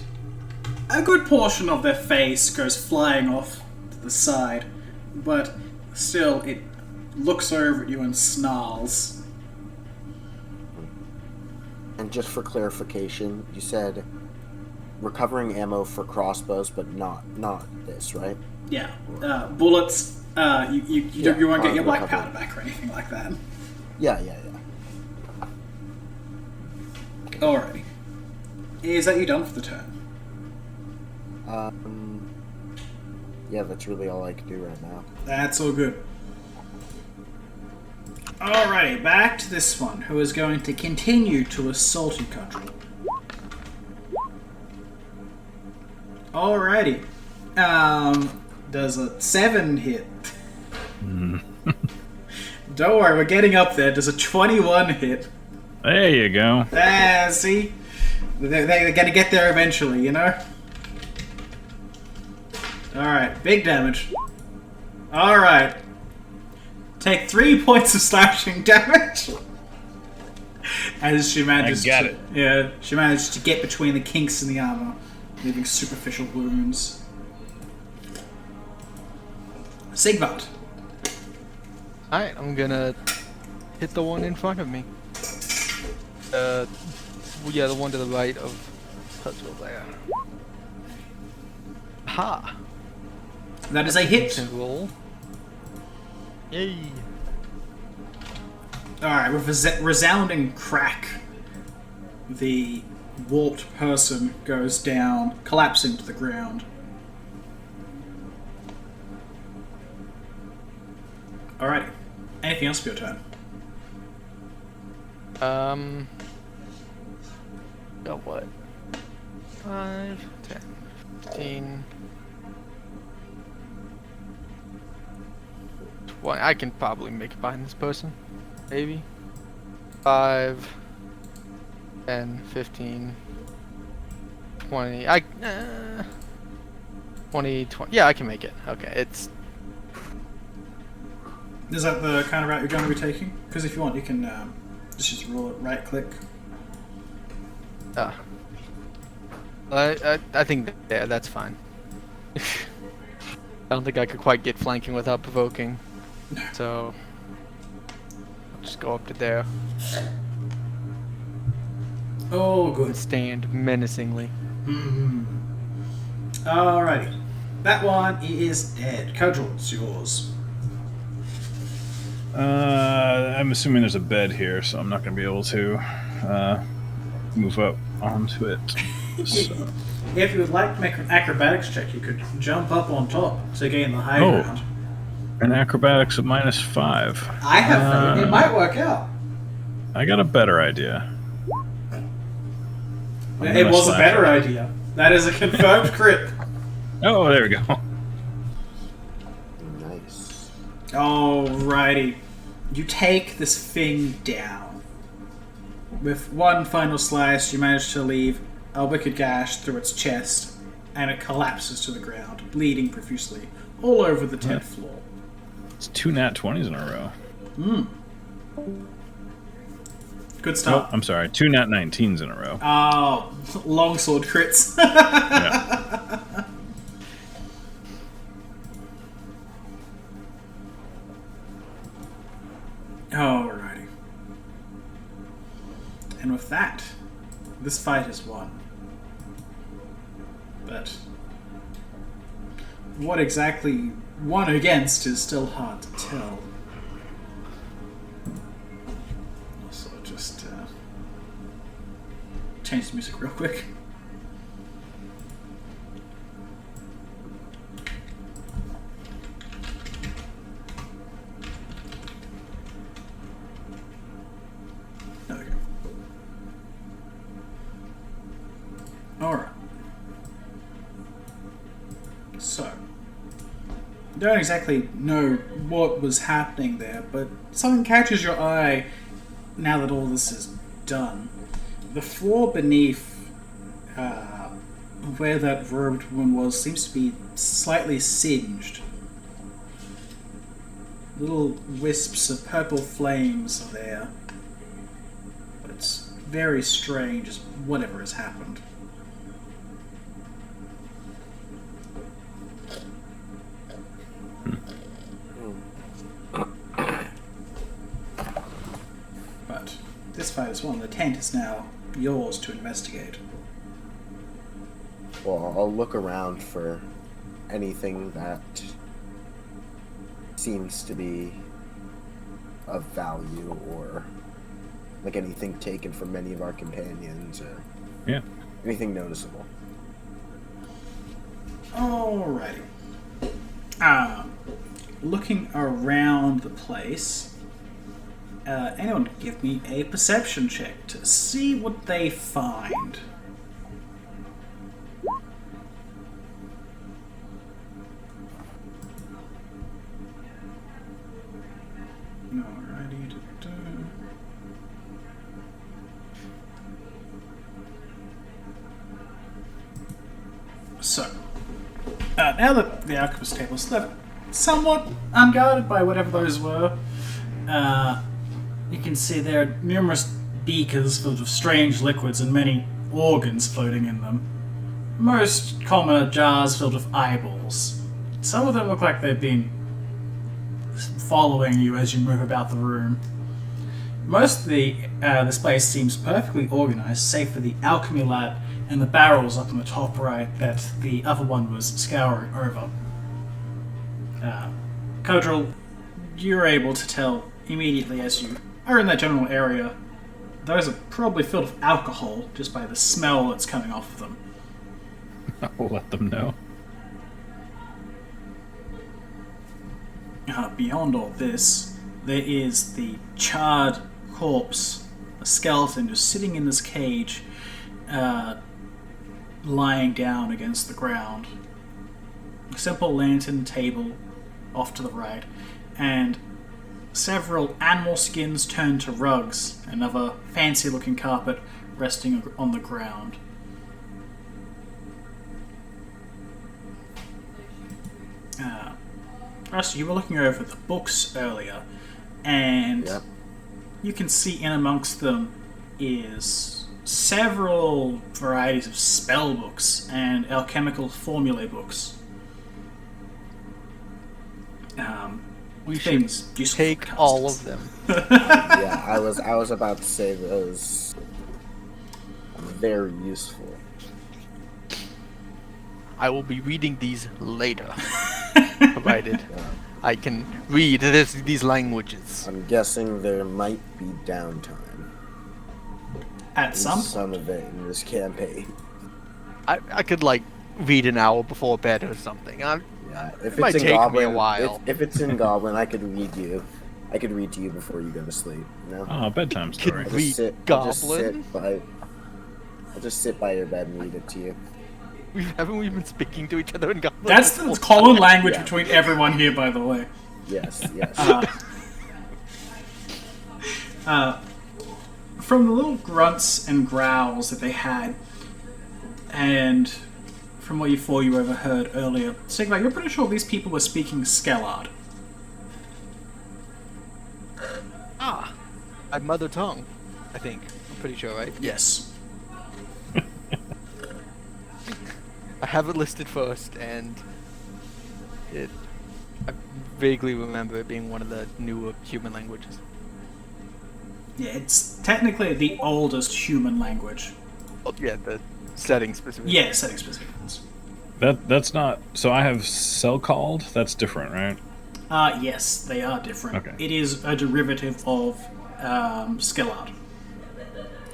a good portion of their face goes flying off to the side, but still, it looks over at you and snarls. And just for clarification, you said recovering ammo for crossbows, but not this, right? Yeah, bullets. You won't get your black recovery. powder back or anything like that. Yeah. Alrighty. Is that you done for the turn? Yeah, that's really all I can do right now. That's all good. Alrighty, back to this one, who is going to continue to assault you, Cudgel. Alrighty. Does a 7 hit? Don't worry, we're getting up there. Does a 21 hit? There you go. See? They're gonna get there eventually, you know? Alright, big damage. Alright. Take 3 points of slashing damage. As she manages I got to, it. Yeah, she managed to get between the kinks in the armor, leaving superficial wounds. Sigvard. Alright, I'm gonna hit the one in front of me. Yeah, the one to the right of Cudgel there. Ha! That is a hit. Decent roll. Yay! Alright, with a resounding crack, the warped person goes down, collapsing to the ground. Alrighty. Anything else for your turn? Got what? 5, 10, 15, 20. I can probably make it behind this person. Maybe. 5, 10, 15, 20. 20. Yeah, I can make it. Okay, it's... Is that the kind of route you're going to be taking? Because if you want, you can just roll it, right click. I think yeah, that's fine. I don't think I could quite get flanking without provoking. So I'll just go up to there Oh, and good. stand menacingly. Alrighty. That one is dead. Cudgel, it's yours. I'm assuming there's a bed here, so I'm not going to be able to move up onto it. So. If you would like to make an acrobatics check, you could jump up on top to gain the high Oh. ground. An acrobatics of -5. I have it might work out. I got a better idea. I'm It gonna was a slash better it. idea. That is a confirmed crit. Oh, there we go. Nice. Alrighty. You take this thing down. With one final slice, you manage to leave a wicked gash through its chest, and it collapses to the ground, bleeding profusely, all over the 10th floor. It's 2 nat 20s in a row. Good Oh, start. I'm sorry. 2 nat 19s in a row. Oh, longsword crits. Yeah. Alrighty. And with that, this fight is won. But what exactly won against is still hard to tell. Also, just change the music real quick. There we go. Alright. So, don't exactly know what was happening there, but something catches your eye now that all this is done. The floor beneath where that robed woman was seems to be slightly singed. Little wisps of purple flames are there. It's very strange, just whatever has happened. But this fight is won. The tent is now yours to investigate. Well, I'll look around for anything that seems to be of value, or like anything taken from any of our companions, or anything noticeable. Alrighty. Looking around the place, anyone give me a perception check to see what they find. Alrighty. So, now that the alchemist table is left somewhat unguarded by whatever those were, you can see there are numerous beakers filled with strange liquids and many organs floating in them. Most common are jars filled with eyeballs. Some of them look like they've been following you as you move about the room. Most of this place seems perfectly organized, save for the alchemy lab and the barrels up on the top right that the other one was scouring over. Codril, you're able to tell immediately as you are in that general area, those are probably filled with alcohol just by the smell that's coming off of them. I'll let them know. Beyond all this, there is the charred corpse, a skeleton just sitting in this cage, lying down against the ground. A simple lantern table off to the right, and several animal skins turned to rugs, another fancy-looking carpet resting on the ground. Rusty, you were looking over the books earlier, and you can see in amongst them is several varieties of spell books and alchemical formulae books. We should take all of them. Yeah, I was about to say those are very useful. I will be reading these later, provided I can read these languages. I'm guessing there might be downtime. At some some of it in this campaign. I could read an hour before bed or something. If it might it's in take Goblin, me a while. If it's in Goblin, I could read you. I could read to you before you go to sleep. No. Oh, bedtime story. Could read Goblin. I'll just sit by your bed and read it to you. Haven't we been speaking to each other in Goblin? That's the common language between everyone here, by the way. Yes. From the little grunts and growls that they had, and from what you overheard earlier, Sigmar, you're pretty sure these people were speaking Skellard. My mother tongue, I think. I'm pretty sure, right? Yes. I have it listed first, and I vaguely remember it being one of the newer human languages. Yeah, it's technically the oldest human language. Oh, yeah, the setting specific. Yeah, setting specific ones. That's not. So I have cell called. That's different, right? Yes, they are different. Okay. It is a derivative of Skellard.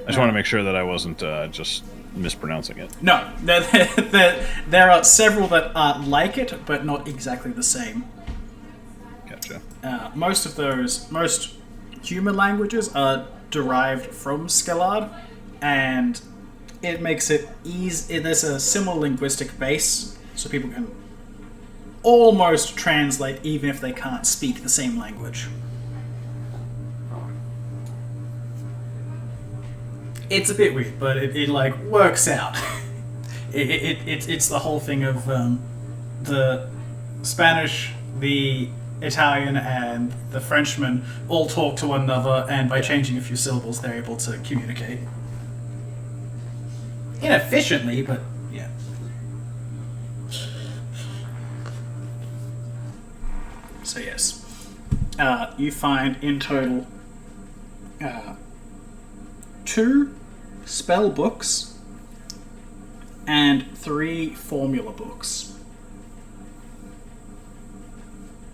I just want to make sure that I wasn't just mispronouncing it. No, there are several that are like it, but not exactly the same. Gotcha. Most human languages are derived from Skellard, and it makes it easy. There's a similar linguistic base, so people can almost translate even if they can't speak the same language. It's a bit weird, but it works out. It's the whole thing of the Spanish, the Italian and the Frenchman all talk to one another, and by changing a few syllables, they're able to communicate. Inefficiently, but yeah. So yes, you find in total 2 spell books and 3 formula books.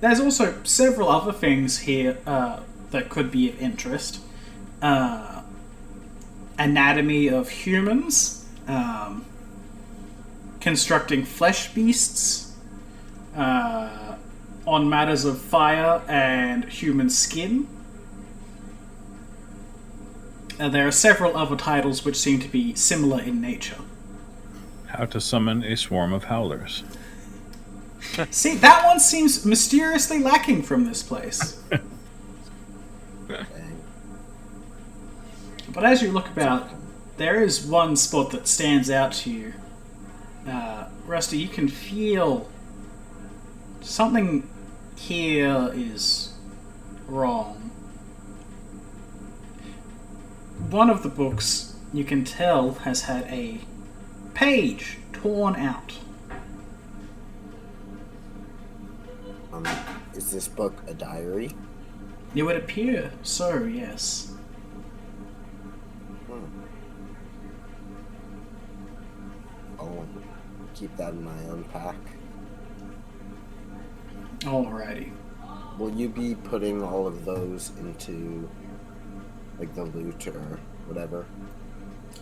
There's also several other things here that could be of interest. Anatomy of humans, constructing flesh beasts, on matters of fire and human skin. There are several other titles which seem to be similar in nature. How to summon a swarm of howlers. See, that one seems mysteriously lacking from this place. But as you look about, there is one spot that stands out to you. Rusty, you can feel something here is wrong. One of the books, you can tell, has had a page torn out. Is this book a diary? It would appear so, yes. I'll keep that in my own pack. Alrighty. Will you be putting all of those into, like, the loot or whatever?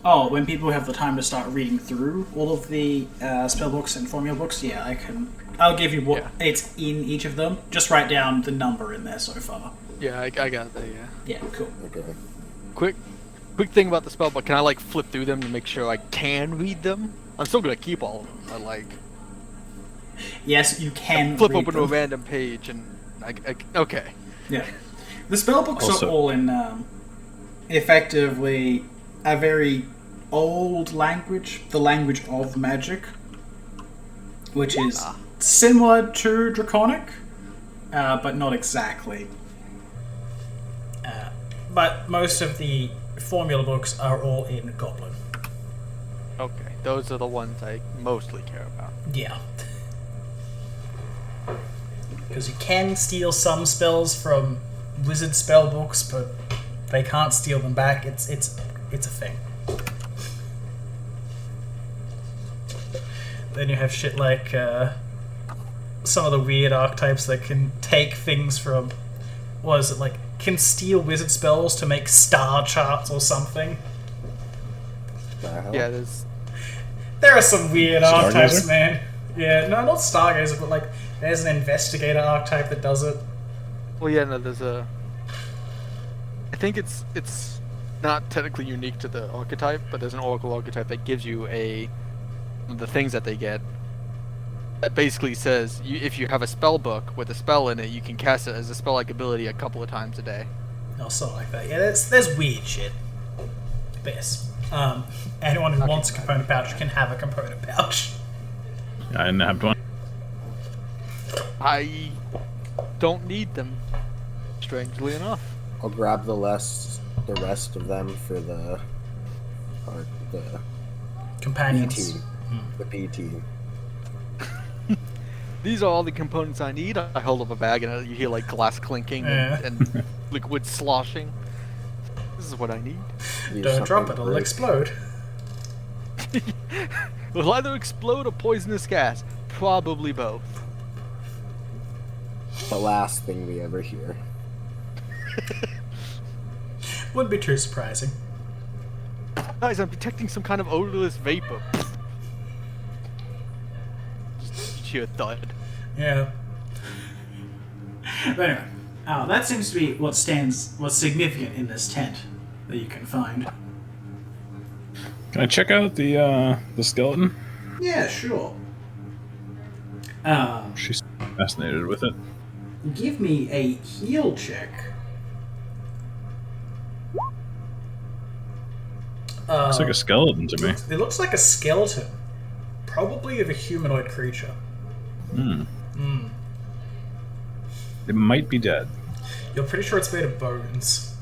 Oh, when people have the time to start reading through all of the spell books and formula books, yeah, I can. I'll give you what it's in each of them. Just write down the number in there so far. Yeah, I got that. Yeah. Yeah, cool. Okay. Quick thing about the spell book. Can I like flip through them to make sure I can read them? I'm still gonna keep all of them. But like, yes, you can flip read open them. to a random page and okay. Yeah, the spell books Also- are all in effectively a very old language, the language of magic, which is similar to Draconic, but not exactly. But most of the formula books are all in Goblin. Okay, those are the ones I mostly care about. Yeah. Because you can steal some spells from wizard spell books, but they can't steal them back. It's a thing. Then you have shit like some of the weird archetypes that can take things from, what is it, like, can steal wizard spells to make star charts or something. Yeah, There are some weird archetypes, Stargazer? man. Yeah, no, not Stargazer, but like, there's an investigator archetype that does it. well, yeah, no, there's a. I think it's not technically unique to the archetype, but there's an oracle archetype that gives you the things that they get. That basically says if you have a spell book with a spell in it, you can cast it as a spell-like ability a couple of times a day. Or something like that. Yeah, there's weird shit. But yes, anyone who wants a component pouch can have a component pouch. I didn't have one. I don't need them, strangely enough. I'll grab the rest of them for the B Companions. team. The B team. These are all the components I need. I hold up a bag and you hear like glass clinking Yeah. and liquid sloshing. This is what I need. Use Don't drop it, something it'll to explode. Will either explode or poisonous gas. Probably both. The last thing we ever hear. Wouldn't be too surprising. Guys, I'm detecting some kind of odorless vapor. Just hear a thud. Yeah. But anyway, that seems to be what's significant in this tent that you can find. Can I check out the skeleton? Yeah, sure. She's fascinated with it. Give me a heal check. Looks like a skeleton to me. It looks like a skeleton. Probably of a humanoid creature. It might be dead. You're pretty sure it's made of bones.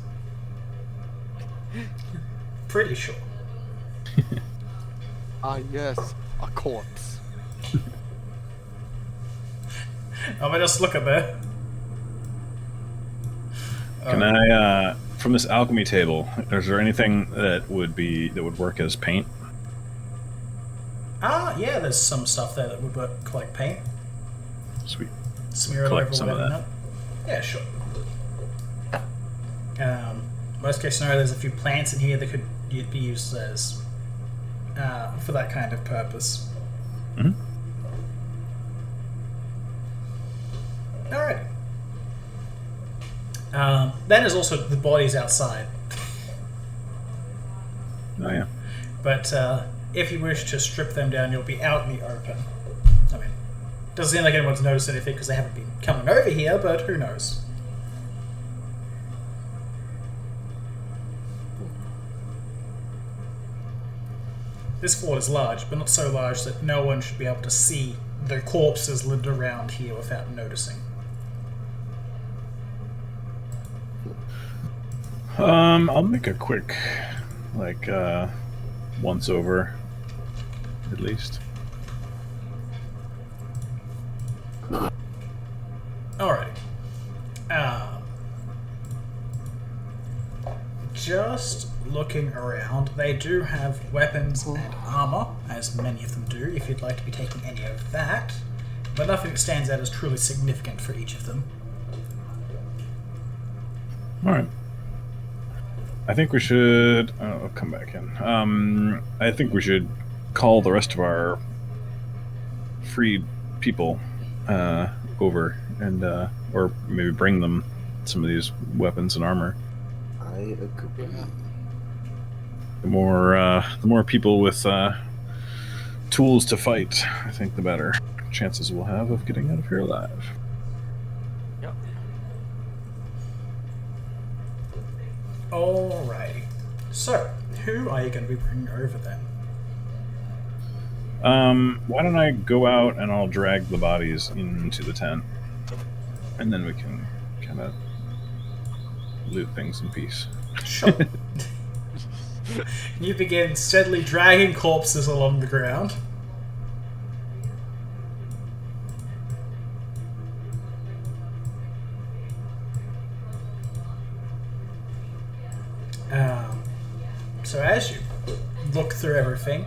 Pretty sure. Ah, yes, a corpse. I'm gonna just look at that. Can I, from this alchemy table, is there anything that would work as paint? Yeah, there's some stuff there that would work like paint. Sweet. Smear it Collect over some of whatever. Yeah, sure. Worst case scenario, there's a few plants in here that could be used as for that kind of purpose. Mm-hmm. Alright. Then there's also the bodies outside. Oh yeah. But if you wish to strip them down, you'll be out in the open. I mean, doesn't seem like anyone's noticed anything because they haven't been coming over here, but who knows? This fort is large, but not so large that no one should be able to see the corpses littered around here without noticing. I'll make a quick, once over, at least. Alrighty. Just looking around, they do have weapons and armor, as many of them do, if you'd like to be taking any of that, but nothing that stands out as truly significant for each of them. Alright. I think we should... I'll come back in. I think we should call the rest of our free people over and or maybe bring them some of these weapons and armor. I agree. The more people with tools to fight, I think the better chances we'll have of getting out of here alive. Yep. Alrighty. So, who are you going to be bringing over then? Why don't I go out and I'll drag the bodies into the tent, and then we can kind of loot things in peace. Sure. You begin steadily dragging corpses along the ground. So as you look through everything,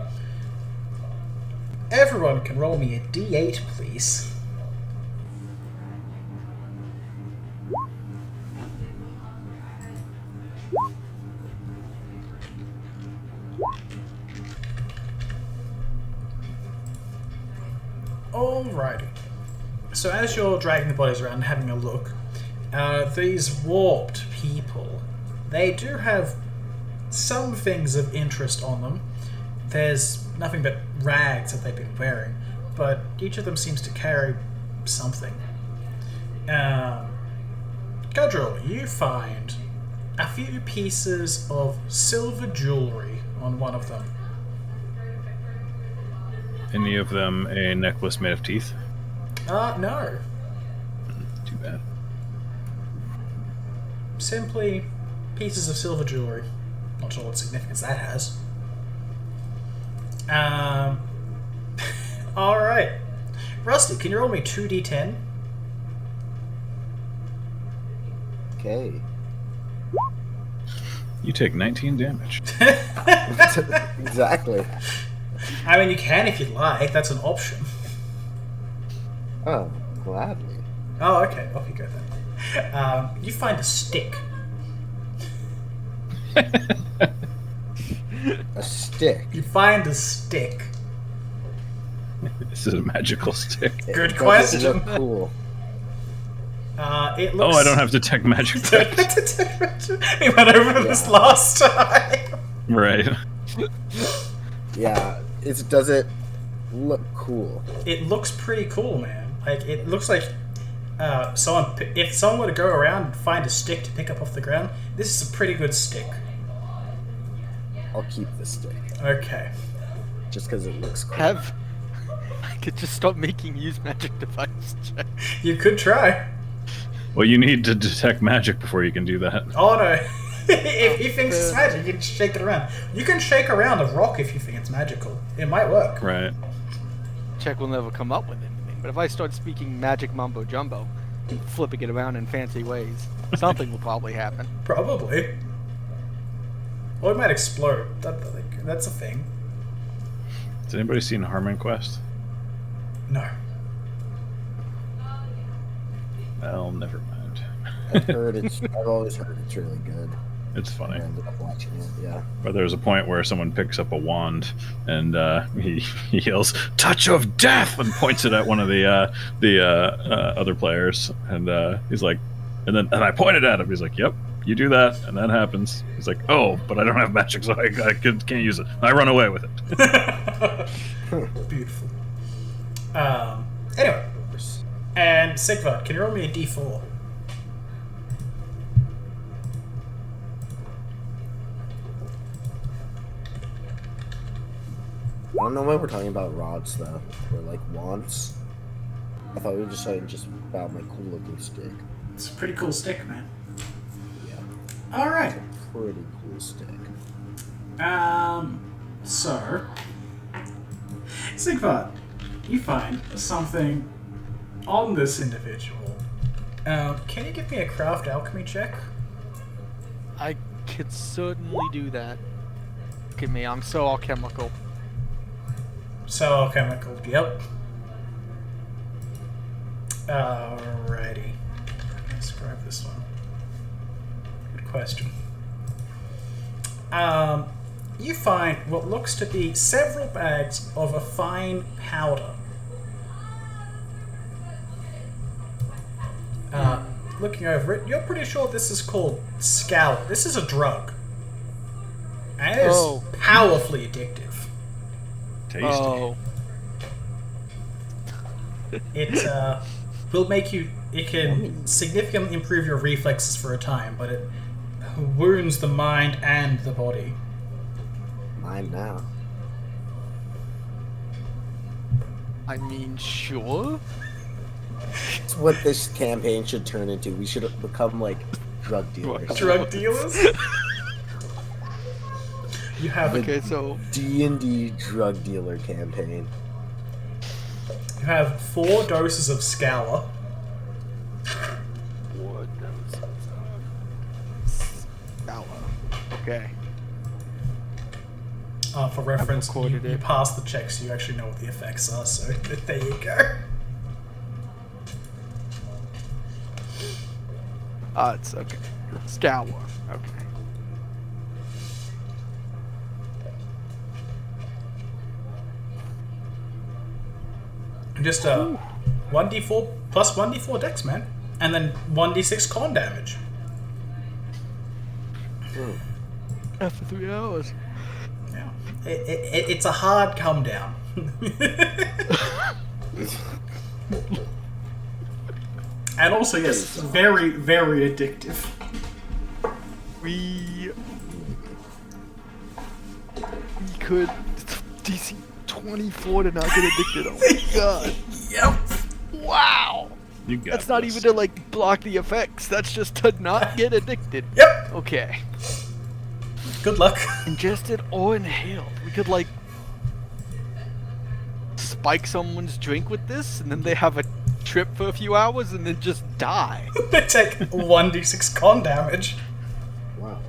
everyone can roll me a d8, please. Alrighty. So as you're dragging the bodies around and having a look, these warped people, they do have some things of interest on them. There's nothing but rags that they've been wearing, but each of them seems to carry something. Gudril, you find a few pieces of silver jewelry on one of them. Any of them a necklace made of teeth? No. Too bad. Simply pieces of silver jewelry. Not sure what significance that has. Alright. Rusty, can you roll me 2d10? Okay. You take 19 damage. Exactly. I mean, you can if you'd like. That's an option. Oh, gladly. Oh, okay. Off you go then. You find a stick. A stick. You find a stick. This is a magical stick. Good Does it question. look cool. It looks... Oh, I don't have detect magic. We went over this last time. Right. Yeah. Does it look cool? It looks pretty cool, man. Like, it looks like if someone were to go around and find a stick to pick up off the ground, this is a pretty good stick. I'll keep the stick. Okay. Just because it looks cool. I could just stop making use magic device check. You could try. Well, you need to detect magic before you can do that. Oh no. If he thinks it's magic, you can shake it around. You can shake around a rock if you think it's magical. It might work. Right. Check will never come up with anything. But if I start speaking magic mumbo jumbo and flipping it around in fancy ways, something will probably happen. Probably. Or it might explode. That's a thing. Has anybody seen Harmon Quest? No. Well, never mind. I've always heard it's really good. It's funny. I ended up watching it, yeah. But there's a point where someone picks up a wand and he yells "Touch of Death" and points it at one of the other players, and he's like, and I pointed at him. He's like, "Yep, you do that," and that happens. He's like, "Oh, but I don't have magic, so I can't use it. I run away with it." Beautiful. Anyway, and Sigvard, can you roll me a d4? I don't know why we're talking about rods though, or like wands. I thought we were just talking just about my cool looking stick. It's a pretty cool stick, man. Yeah, All right. pretty cool stick. So, Sigvard, you find something on this individual. Can you give me a craft alchemy check? I could certainly do that. Look at me, I'm so alchemical. So alchemical, yep. Alrighty. Let's grab this one. Good question. You find what looks to be several bags of a fine powder. Looking over it, you're pretty sure this is called Scout. This is a drug. And it is powerfully addictive. Tasty. Oh. It will make you... It can significantly improve your reflexes for a time, but it wounds the mind and the body. Mine now. I mean, sure. It's what this campaign should turn into. We should become like drug dealers. Drug dealers? You have Okay, so D&D drug dealer campaign. You have 4 doses of Scour. what? Okay. For reference, you recorded it. pass the check, so you actually know what the effects are, so there you go. It's okay. Scour. Okay. Just 1d4 plus 1d4 dex, man. And then 1d6 con damage. After 3 hours. Yeah. It's a hard come down. And also, yes, very, very addictive. We could DC 24 to not get addicted. Oh my god. Yep. Wow. You got That's not this. even to like block the effects. That's just to not get addicted. Yep. Okay. Good luck. Ingested or inhaled. We could like spike someone's drink with this, and then they have a trip for a few hours, and then just die. They take 1d6 con damage. Wow.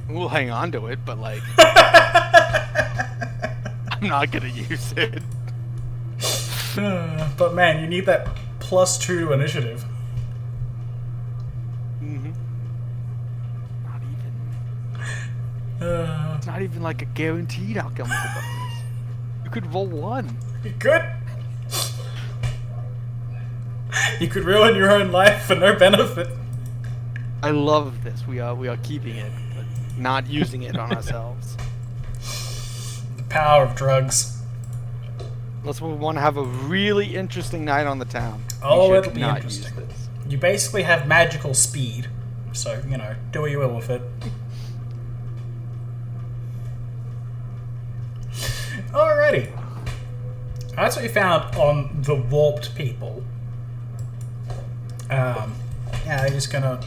We'll hang on to it, but like, I'm not gonna use it. But man, you need that +2 to initiative. Mm-hmm. Not even. It's not even like a guaranteed alchemical bonus. You could roll 1. You could. You could ruin your own life for no benefit. I love this. We are keeping it, but not using it on ourselves. The power of drugs. Unless we want to have a really interesting night on the town. Oh, We should it'll be not interesting. use this. You basically have magical speed, so, you know, do what you will with it. Alrighty. That's what you found on the warped people. Yeah, you're just gonna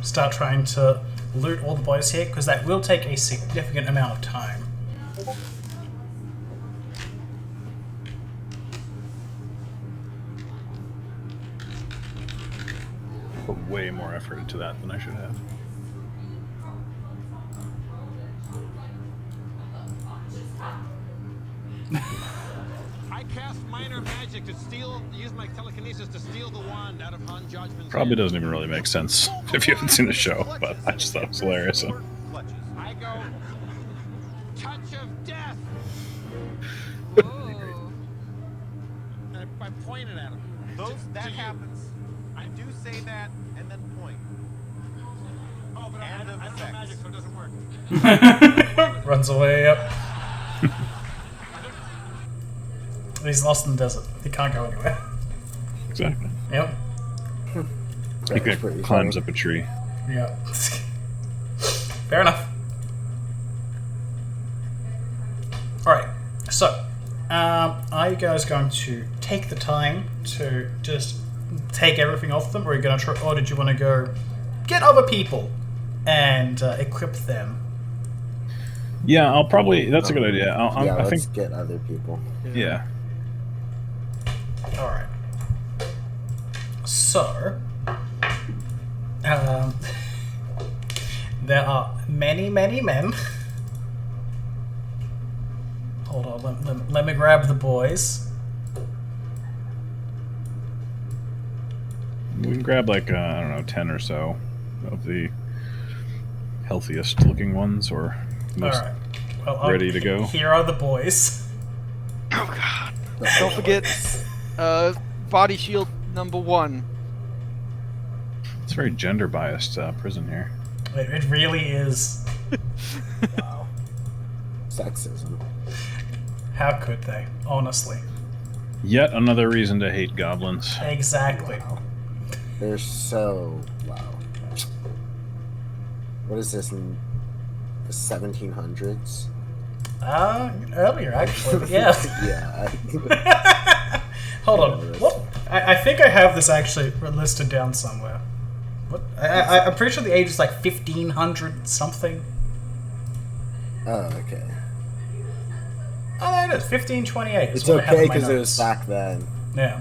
start trying to loot all the boys here, because that will take a significant amount of time. Put way more effort into that than I should have. I cast minor magic to use my telekinesis to steal the wand out of Han Judgment's Probably hand. doesn't even really make sense if you haven't seen the show, but I just thought it was hilarious. So. I go, touch of death. And I pointed at him. That happens. I do say that and then point. Oh, but I don't know magic, so it doesn't work. Runs away, yep. He's lost in the desert. He can't go anywhere. Exactly. Yep. He climbs up a tree. Yeah. Fair enough. Alright, so, are you guys going to take the time to just take everything off them, or are you going to try, or did you want to go get other people and equip them? Yeah, I'll probably. That's a good idea. I let's think. get other people. Yeah. Alright. So, there are many, many men. Hold on, let me grab the boys. We can grab like, I don't know, 10 or so of the healthiest looking ones, or most Alright. Well, ready to go. Here are the boys. Oh god. Don't forget, body shield number 1. It's a very gender biased prison here. It really is. Wow. Sexism. How could they? Honestly. Yet another reason to hate goblins. Exactly. Wow. They're so... Wow. What is this, in the 1700s? Earlier, actually. Yeah. Yeah. Hold on. What? I think I have this actually listed down somewhere. What? I'm pretty sure the age is like 1500 something. Oh, okay. Oh, there it is. 1528. It's okay because it was back then. Yeah.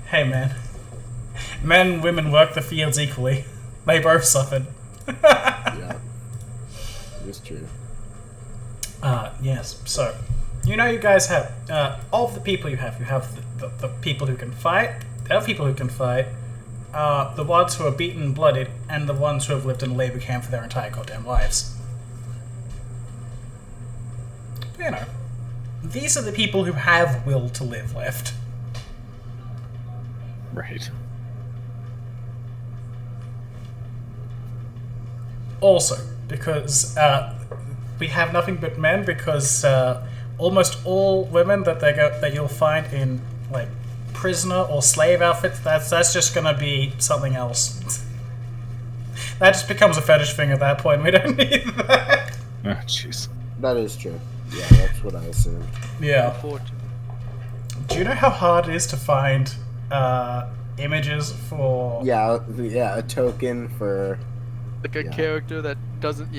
Hey, man. Men and women work the fields equally. They both suffered. Yeah. It's true. Yes. So, you guys have all of the people you have. You have the people who can fight. The other people who can fight. The ones who are beaten and blooded, and the ones who have lived in a labor camp for their entire goddamn lives. These are the people who have will to live left. Right. Also, because we have nothing but men, because almost all women that you'll find in like prisoner or slave outfits, that's just gonna be something else. That just becomes a fetish thing at that point. We don't need that. Oh, jeez. That is true. Yeah, that's what I assumed. Yeah. Unfortunately. Do you know how hard it is to find images for? Yeah, a token for... Like a character that doesn't,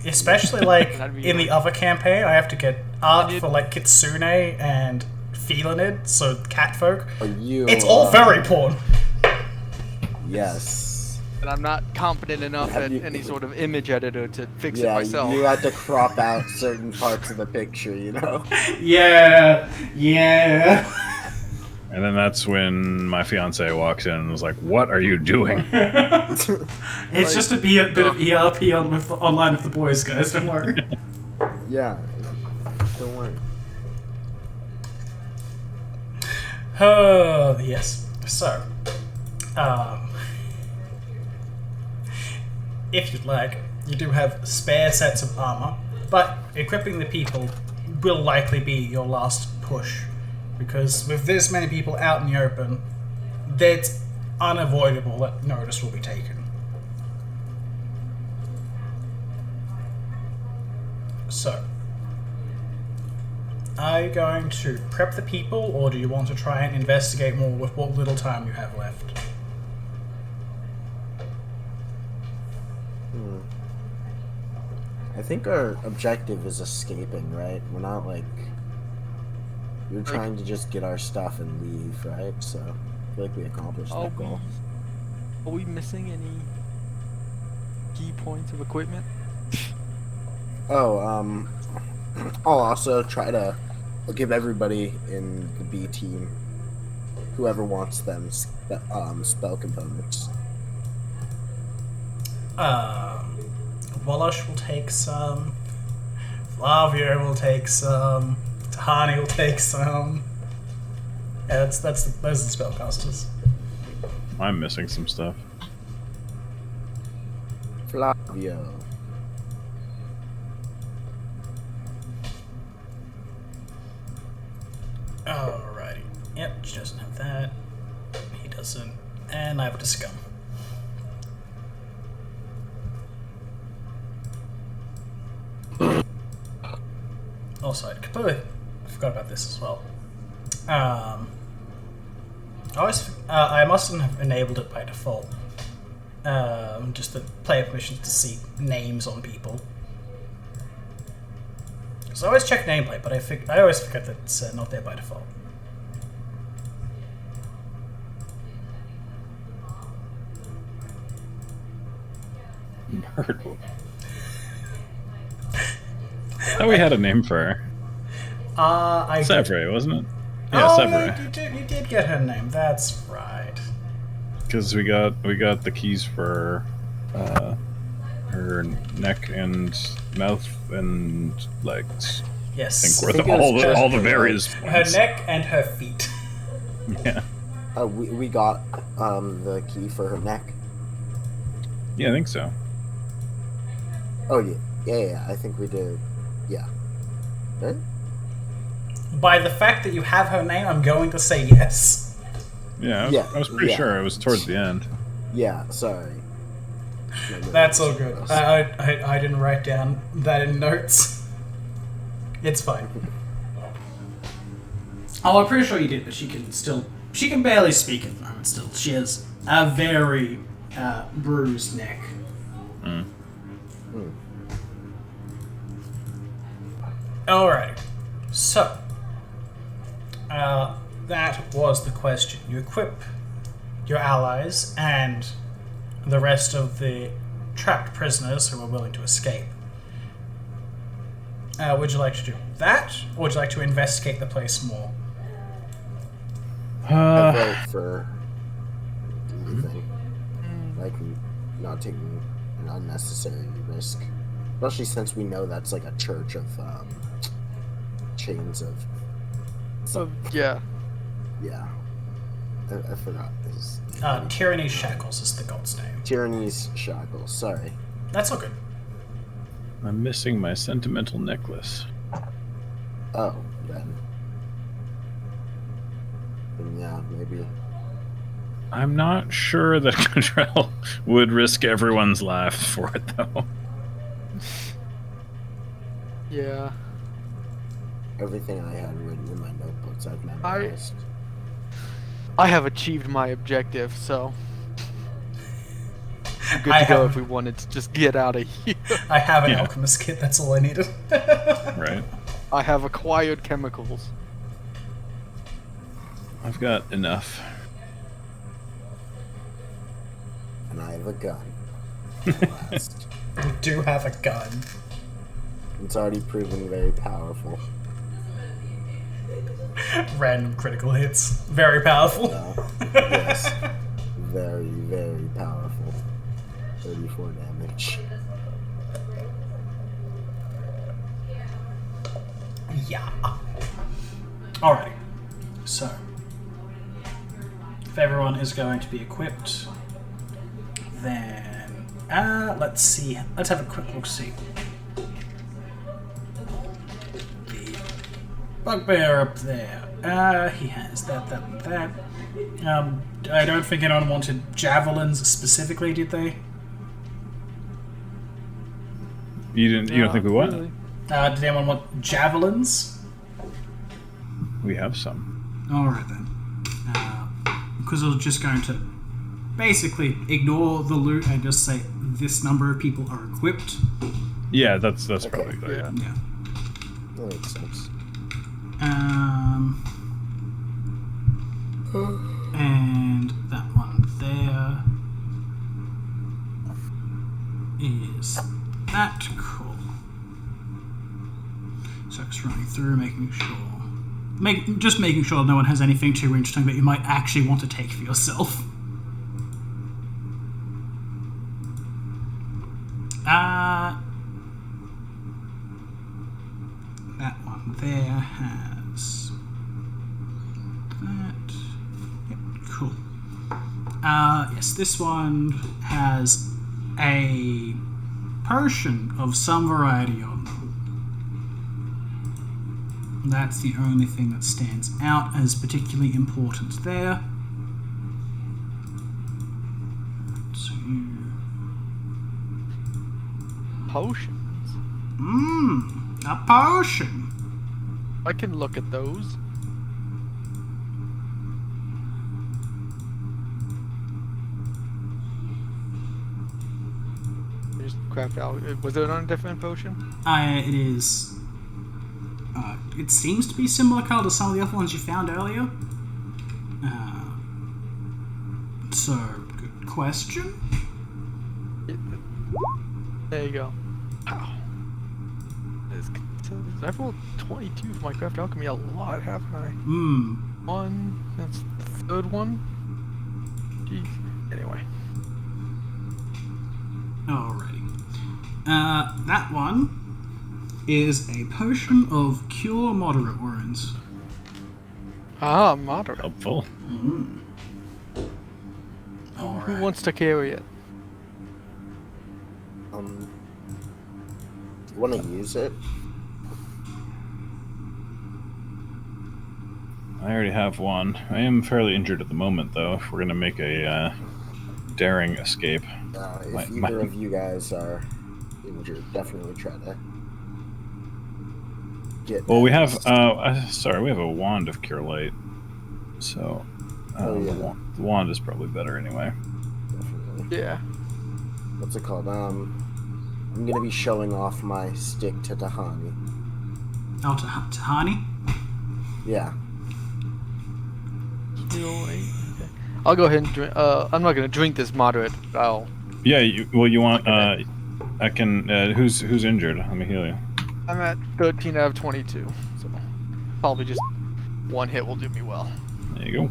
Especially like That'd be in the other campaign, I have to get art for like Kitsune and Felinid, so catfolk. It's all furry porn. Yes. And I'm not competent enough at any sort of image editor to fix it Yeah, myself. you had to crop out certain parts of the picture, Yeah. And then that's when my fiance walks in and was like, "What are you doing?" It's just to be a bit of ERP online with the boys, guys. Don't worry. Yeah. Don't worry. Oh, yes. So, if you'd like, you do have spare sets of armor, but equipping the people will likely be your last push, because with this many people out in the open, it's unavoidable that notice will be taken. So, Are you going to prep the people, or do you want to try and investigate more with what little time you have left? I think our objective is escaping, right? We're not like... We're trying to just get our stuff and leave, right? So, I feel like we accomplished that goal. Are we missing any key points of equipment? Oh, I'll also try to give everybody in the B team, whoever wants them, spell components. Wolosh will take some. Flavia will take some. Tahani will take some. Yeah, those are the spellcasters. I'm missing some stuff. Flavio. Alrighty. Yep, she doesn't have that. He doesn't. And I have a scum. Also, I completely forgot about this as well. I mustn't have enabled it by default. Just the player permissions to see names on people. So I always check nameplate, but I always forget that it's not there by default. Myrtle. I thought we had a name for her. Sevre, wasn't it? Yeah, Sevre. You did get her name. That's right. Because we got the keys for her neck and mouth and legs. Yes. I think worth all the various points. Her neck and her feet. Yeah. We got the key for her neck. Yeah, I think so. Oh yeah. I think we did. Yeah. Right? By the fact that you have her name, I'm going to say yes. Yeah, I was pretty sure it was towards the end. Yeah, sorry. That's all good. I didn't write down that in notes. It's fine. Oh, I'm pretty sure you did, but she can barely speak at the moment still. She has a very bruised neck. Alright, so that was the question. You equip your allies and the rest of the trapped prisoners who are willing to escape. Would you like to do that, or would you like to investigate the place more? I vote for anything. Like, not taking an unnecessary risk. Especially since we know that's like a church of chains of... Yeah. Yeah. I forgot his... Tyranny's Shackles is the god's name. Tyranny's Shackles, sorry. That's all good. I'm missing my sentimental necklace. Oh, then yeah, maybe. I'm not sure that Contrell would risk everyone's life for it, though. Yeah. Everything I had written in my notebooks I've memorized. I have achieved my objective, so I'm good to go if we wanted to just get out of here. I have an alchemist kit, that's all I needed. Right. I have acquired chemicals. I've got enough. And I have a gun. Last. You do have a gun. It's already proven very powerful. Random critical hits. Very powerful. Yes. Very, very powerful. 34 damage. Yeah. Alrighty. So, if everyone is going to be equipped, then let's see. Let's have a quick look. See the bugbear up there. He has that, and that. I don't think anyone wanted javelins specifically, did they? You don't think we what? Really? Did anyone want javelins? We have some. Alright then. Because I was just going to basically ignore the loot and just say this number of people are equipped. Yeah, that's probably good. Yeah. Yeah. That makes sense. And that one there is that. Cool. So just running through, making sure. Just making sure no one has anything too interesting that you might actually want to take for yourself. That one there has that. Yep, cool. Yes, this one has a potion of some variety on them. That's the only thing that stands out as particularly important there. So Potions. a potion. I can look at those. Just craft out. Was it on a different potion? It is. It seems to be similar color to some of the other ones you found earlier. So, good question. There you go. Wow. I've rolled 22 for my craft alchemy a lot, haven't I? One. That's the third one. Jeez. Anyway. Alrighty. That one is a potion of cure moderate wounds. Ah, moderate. Helpful. Who wants to carry it? You want to use it? I already have one. I am fairly injured at the moment, though. If we're gonna make a daring escape. If either of you guys are injured, definitely try to get. Well, we have. Sorry, we have a wand of cure light. So, the wand is probably better anyway. Definitely. Yeah. What's it called? I'm gonna be showing off my stick to Tahani. Oh, Tahani? Yeah. Okay. I'll go ahead and drink. I'm not gonna drink this moderate. I'll. Yeah. You want? I can. Who's injured? Let me heal you. I'm at 13 out of 22, so probably just one hit will do me well. There you go.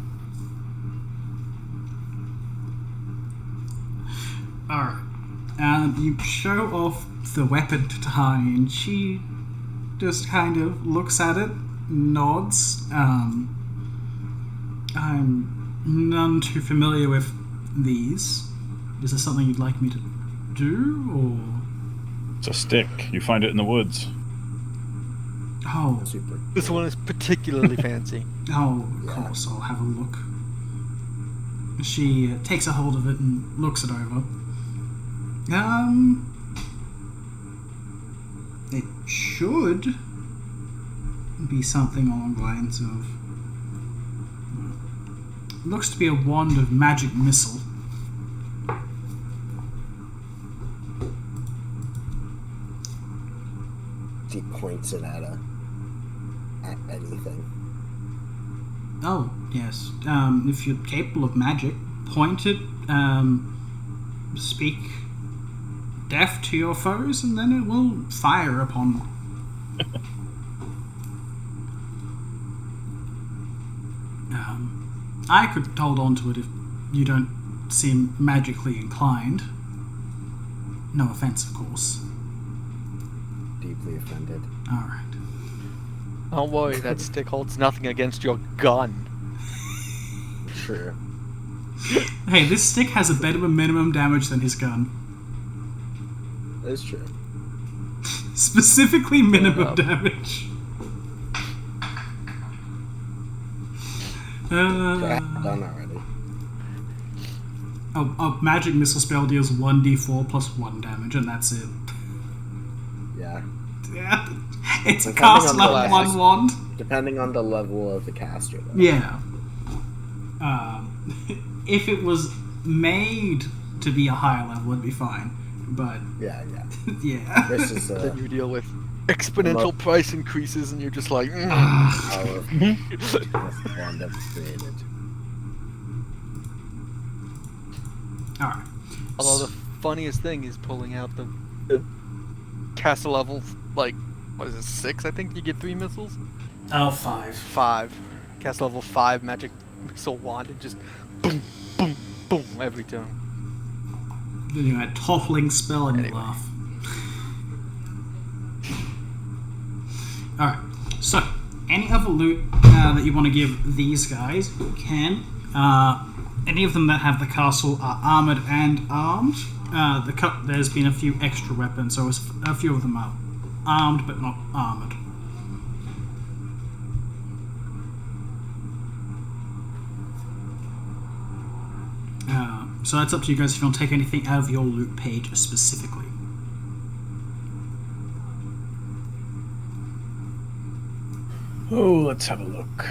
Alright. You show off the weapon to Tahani, and she just kind of looks at it, nods. I'm none too familiar with these. Is there something you'd like me to do, or...? It's a stick. You find it in the woods. Oh. Super. This one is particularly fancy. Oh, of course, I'll have a look. She takes a hold of it and looks it over. It should be something along the lines of... It looks to be a wand of magic missile. She points it at anything. Oh, yes. If you're capable of magic, point it, speak death to your foes, and then it will fire upon them. I could hold on to it if you don't seem magically inclined. No offense, of course. Deeply offended. Alright. Don't worry, that stick holds nothing against your gun. Sure. Hey, this stick has a better minimum damage than his gun. That is true. Specifically minimum damage. Done already. A magic missile spell deals 1d4 plus 1 damage, and that's it. Yeah. Yeah. It's a Like cast having a level blast. 1 wand. Depending on the level of the caster. Though. Yeah. If it was made to be a higher level, it'd be fine. But Yeah. yeah. This is Then you deal with exponential price increases, and you're just like, power of and have created. All right. Although the funniest thing is pulling out the caster level, like, what is it, 6? I think you get 3 missiles. Oh, 5. 5. Caster level 5 magic missile wand, and just boom, boom, boom every turn. Then you had toppling spell and you Anyway. laugh. Alright, so any other loot that you want to give these guys, you can. Any of them that have the castle are armored and armed. There's been a few extra weapons, so a few of them are armed but not armored. So that's up to you guys if you want to take anything out of your loot page specifically. Oh, let's have a look.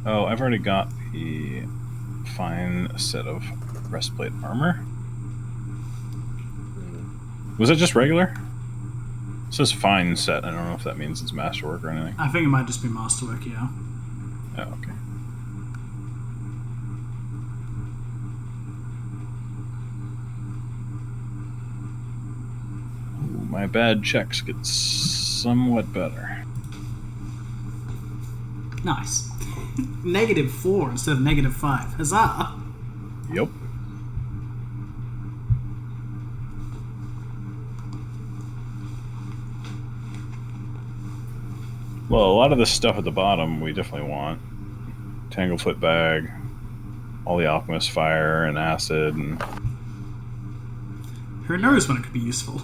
Oh, I've already got the fine set of breastplate armor. Was it just regular? It says fine set. I don't know if that means it's masterwork or anything. I think it might just be masterwork, yeah. Oh, okay. Ooh, my bad checks get somewhat better. Nice. -4 instead of -5. Huzzah! Yep. Well, a lot of the stuff at the bottom we definitely want. Tanglefoot bag, all the alchemist fire and acid, and Who knows when it could be useful?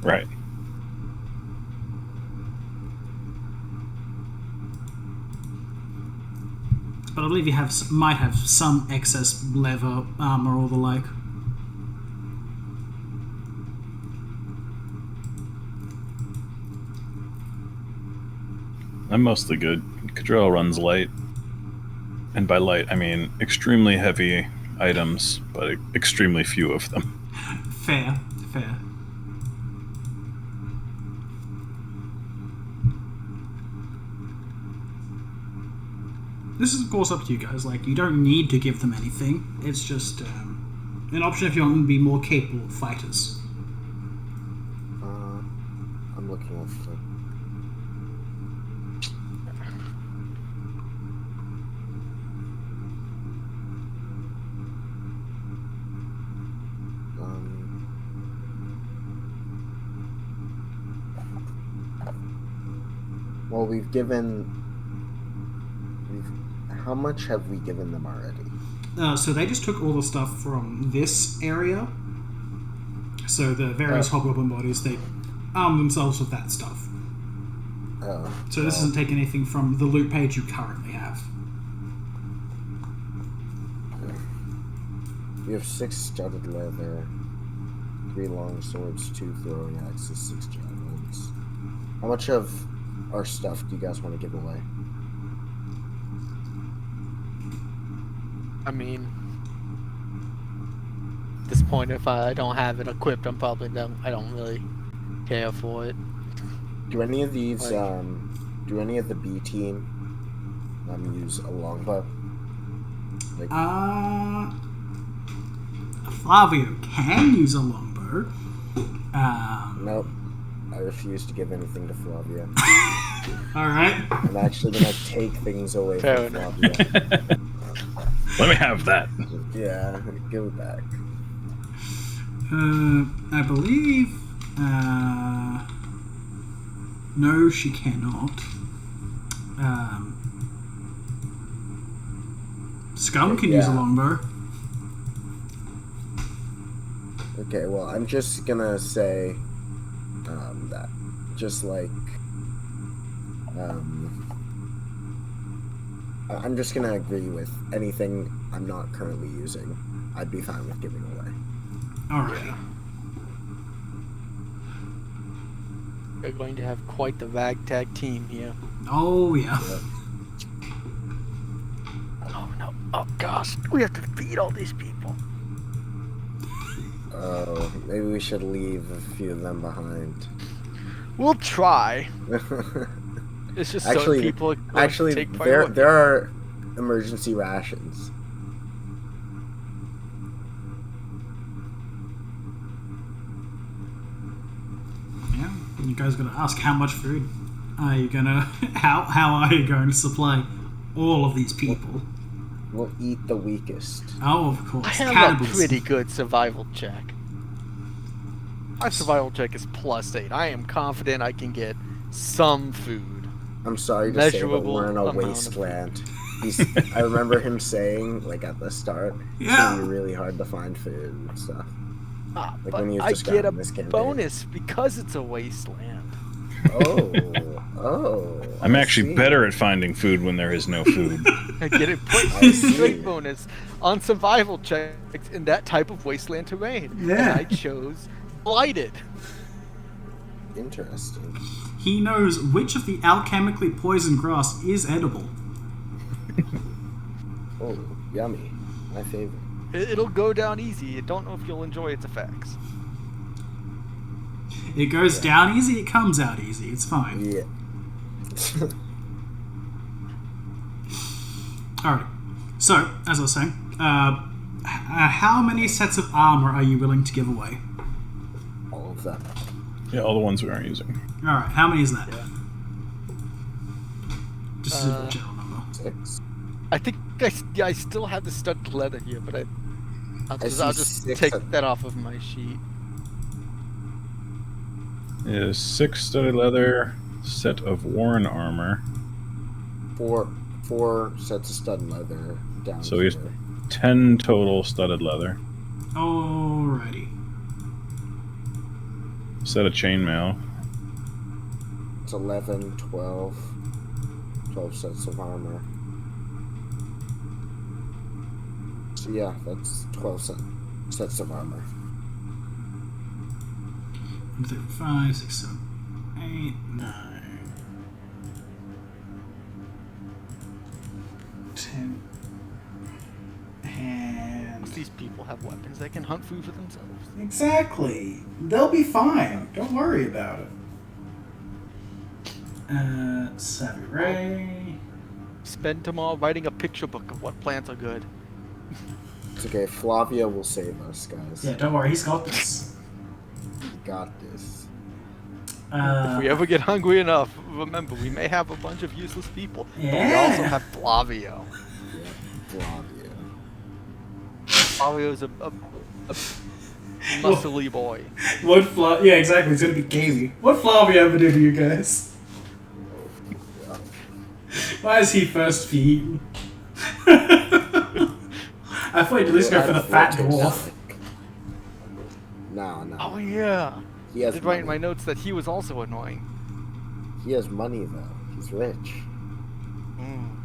right. But I believe you might have some excess leather armor or the like. I'm mostly good. Cadrell runs light. And by light, I mean extremely heavy items, but extremely few of them. Fair. This is, of course, up to you guys. Like, you don't need to give them anything. It's just an option if you want them to be more capable fighters. I'm looking at the... Well, how much have we given them already? So they just took all the stuff from this area. So the various hobgoblin bodies, they armed themselves with that stuff. So this doesn't take anything from the loot page you currently have. We have 6 studded leather, 3 long swords, 2 throwing axes, 6 javelins. How much of our stuff do you guys want to give away? I mean, at this point, if I don't have it equipped, I don't really care for it. Do any of these, do any of the B team use a longbow? Like, Flavio can use a longbow. nope. I refuse to give anything to Flavia. Alright. I'm actually gonna take things away Fair from enough. Flavia. Let me have that. Yeah, give it back. I believe... no, she cannot. Scum can use a Yeah. longbow. Okay, well, I'm just gonna say that. Just like... I'm just gonna agree with anything I'm not currently using. I'd be fine with giving away. Alright. We're going to have quite the ragtag team here. Oh, yeah. Oh no! Oh gosh! We have to feed all these people. Oh, maybe we should leave a few of them behind. We'll try. It's just Actually, so people take there priority. are emergency rations. Yeah. You guys got to ask how much food are you gonna? How are you going to supply all of these people? We'll eat the weakest. Oh, of course. I have Cannibals. a pretty good survival check. My survival check is +8. I am confident I can get some food. I'm sorry to say, but Measurable we're in a amount of wasteland. I remember him saying, like at the start, it's Yeah. gonna be really hard to find food and stuff. But when he was I describing get a this campaign. bonus because it's a wasteland. Oh. I'm I actually see. better at finding food when there is no food. I get a I see. straight bonus on survival checks in that type of wasteland terrain. Yeah. And I chose Blighted. Interesting. He knows which of the alchemically poisoned grass is edible. Oh, yummy. My favorite. It'll go down easy. I don't know if you'll enjoy its effects. It goes down easy, it comes out easy. It's fine. Yeah. Alright. So, as I was saying, how many sets of armor are you willing to give away? All of them. Yeah, all the ones we aren't using. Alright, how many is that? Just a general number. 6. I think I still have the studded leather here, but I'll see just 6 take of- that off of my sheet. Is 6 studded leather, set of worn armor. 4 sets of stud leather down. So he's here. 10 total studded leather. Alrighty. Set of chainmail. It's 11, 12 sets of armor. So yeah, that's 12 sets of armor. 1, 2, 3, 4, 5, 6, 7, 8, 9, 10. And These people have weapons. They can hunt food for themselves. exactly. They'll be fine. Don't worry about it. Savvy Ray. Spend tomorrow writing a picture book of what plants are good. It's okay, Flavia will save us, guys. Yeah, don't worry. He's got this. We got this. If we ever get hungry enough, remember, we may have a bunch of useless people. But we Yeah. also have Flavio. Yeah, Flavia. Flavio's a muscly boy. What Yeah, exactly. It's gonna be gamey. What Flavia ever do to you guys? Why is he first be eaten? I thought you'd at least go for the fat dwarf. No. Oh yeah. He I has did write in money. my notes that he was also annoying. He has money though. He's rich.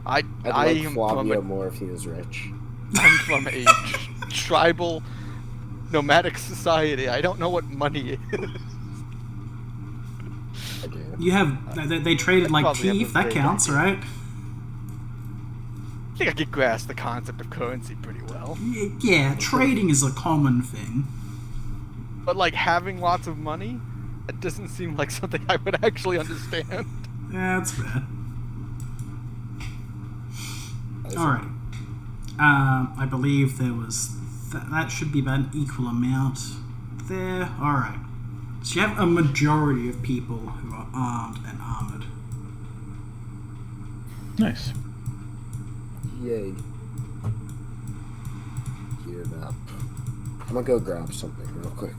I I'd like am Flavia more if he was rich. I'm from a tribal nomadic society. I don't know what money is. I do. You have. They traded like Probably have teeth. a That big counts, idea. right? I think I could grasp the concept of currency pretty well. Yeah, trading is a common thing. But like having lots of money, that doesn't seem like something I would actually understand. Yeah, that's fair. I see. Alright. I believe there was... that should be about an equal amount there. Alright. So you have a majority of people who are armed and armored. Nice. Yay. Geared up. I'm gonna go grab something real quick.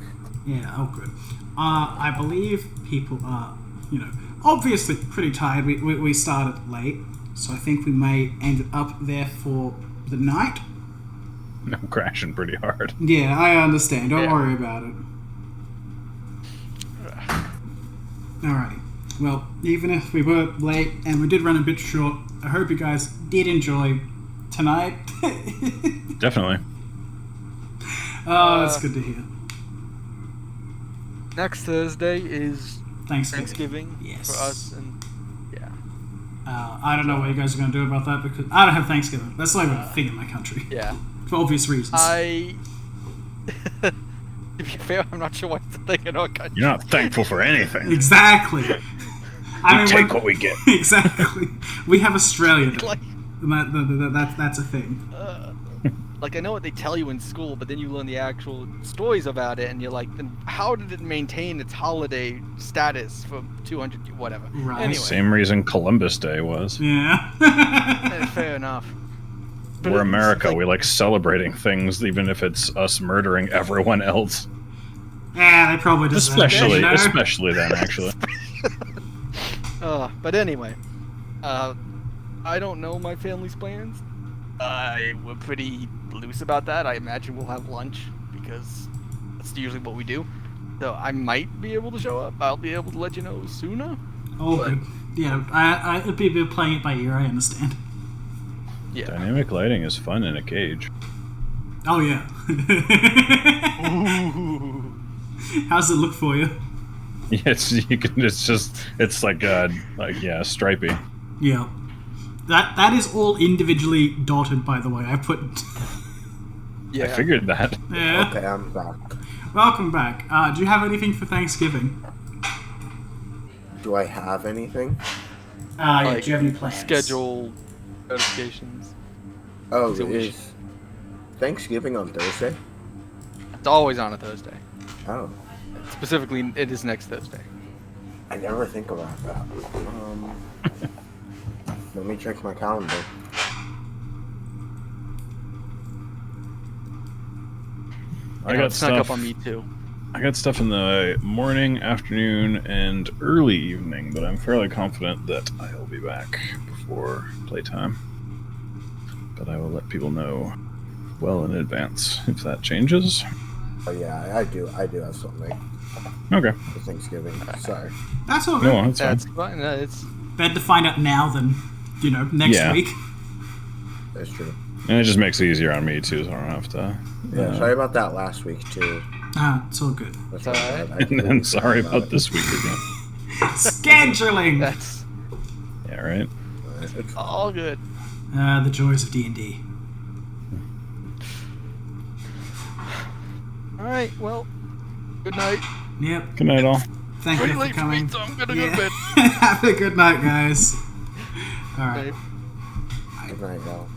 Yeah, oh good. I believe people are, obviously pretty tired. We started late, so I think we may end up there for the night. I'm crashing pretty hard. Yeah, I understand. Don't Yeah. worry about it. Alrighty. Well, even if we were late and we did run a bit short, I hope you guys did enjoy tonight. Definitely. Oh, that's good to hear. Next Thursday is Thanksgiving. for us, and yeah. I don't know what you guys are going to do about that because I don't have Thanksgiving. That's not even a thing in my country. Yeah. For obvious reasons. To be fair, I'm not sure what's the thing in our country. You're not thankful for anything. Exactly. We take what we get. Exactly. We have Australia. Like, That's a thing. like I know what they tell you in school, but then you learn the actual stories about it, and you're like, then how did it maintain its holiday status for 200 whatever? Right. Anyway, Same reason Columbus Day was. Yeah. fair enough. But We're it's America. like- We like celebrating things, even if it's us murdering everyone else. Yeah, they probably deserve it, Especially, you know? especially then, actually. But anyway, I don't know my family's plans. We're pretty loose about that. I imagine we'll have lunch because that's usually what we do. So I might be able to show up. I'll be able to let you know sooner. Oh, good. Yeah, it'd be a bit playing it by ear, I understand. Yeah. Dynamic lighting is fun in a cage. Oh, yeah. How's it look for you? Yeah, it's like stripy. Yeah. That is all individually dotted, by the way. I put... Yeah. I figured that. Yeah. Okay, I'm back. Welcome back. Do you have anything for Thanksgiving? Do I have anything? Yeah, Like, do you have any plans? Schedule notifications. Oh, So we is Thanksgiving on Thursday? It's always on a Thursday. Oh, Specifically, it is next Thursday. I never think about that. Let me check my calendar. I got It snuck stuff. up on me too. I got stuff in the morning, afternoon, and early evening, but I'm fairly confident that I'll be back before playtime. But I will let people know well in advance if that changes. Oh yeah, I do have something Okay. for Thanksgiving. Sorry. That's all good. No, that's fine. That's fine. It's Better to find out now than, next Yeah. week. That's true. And it just makes it easier on me too, so I don't have to. Yeah, sorry about that last week too. It's all good. That's It's my alright. bad. I And then completely sorry forgot about this week again. Scheduling! that's Yeah, right. It's all good. The joys of D&D. All right. Well, good night. Yep. Good night, all. Thank Pretty you for late for coming. me, so I'm gonna go to bed. Have a good night, guys. All right. Bye. good night, y'all.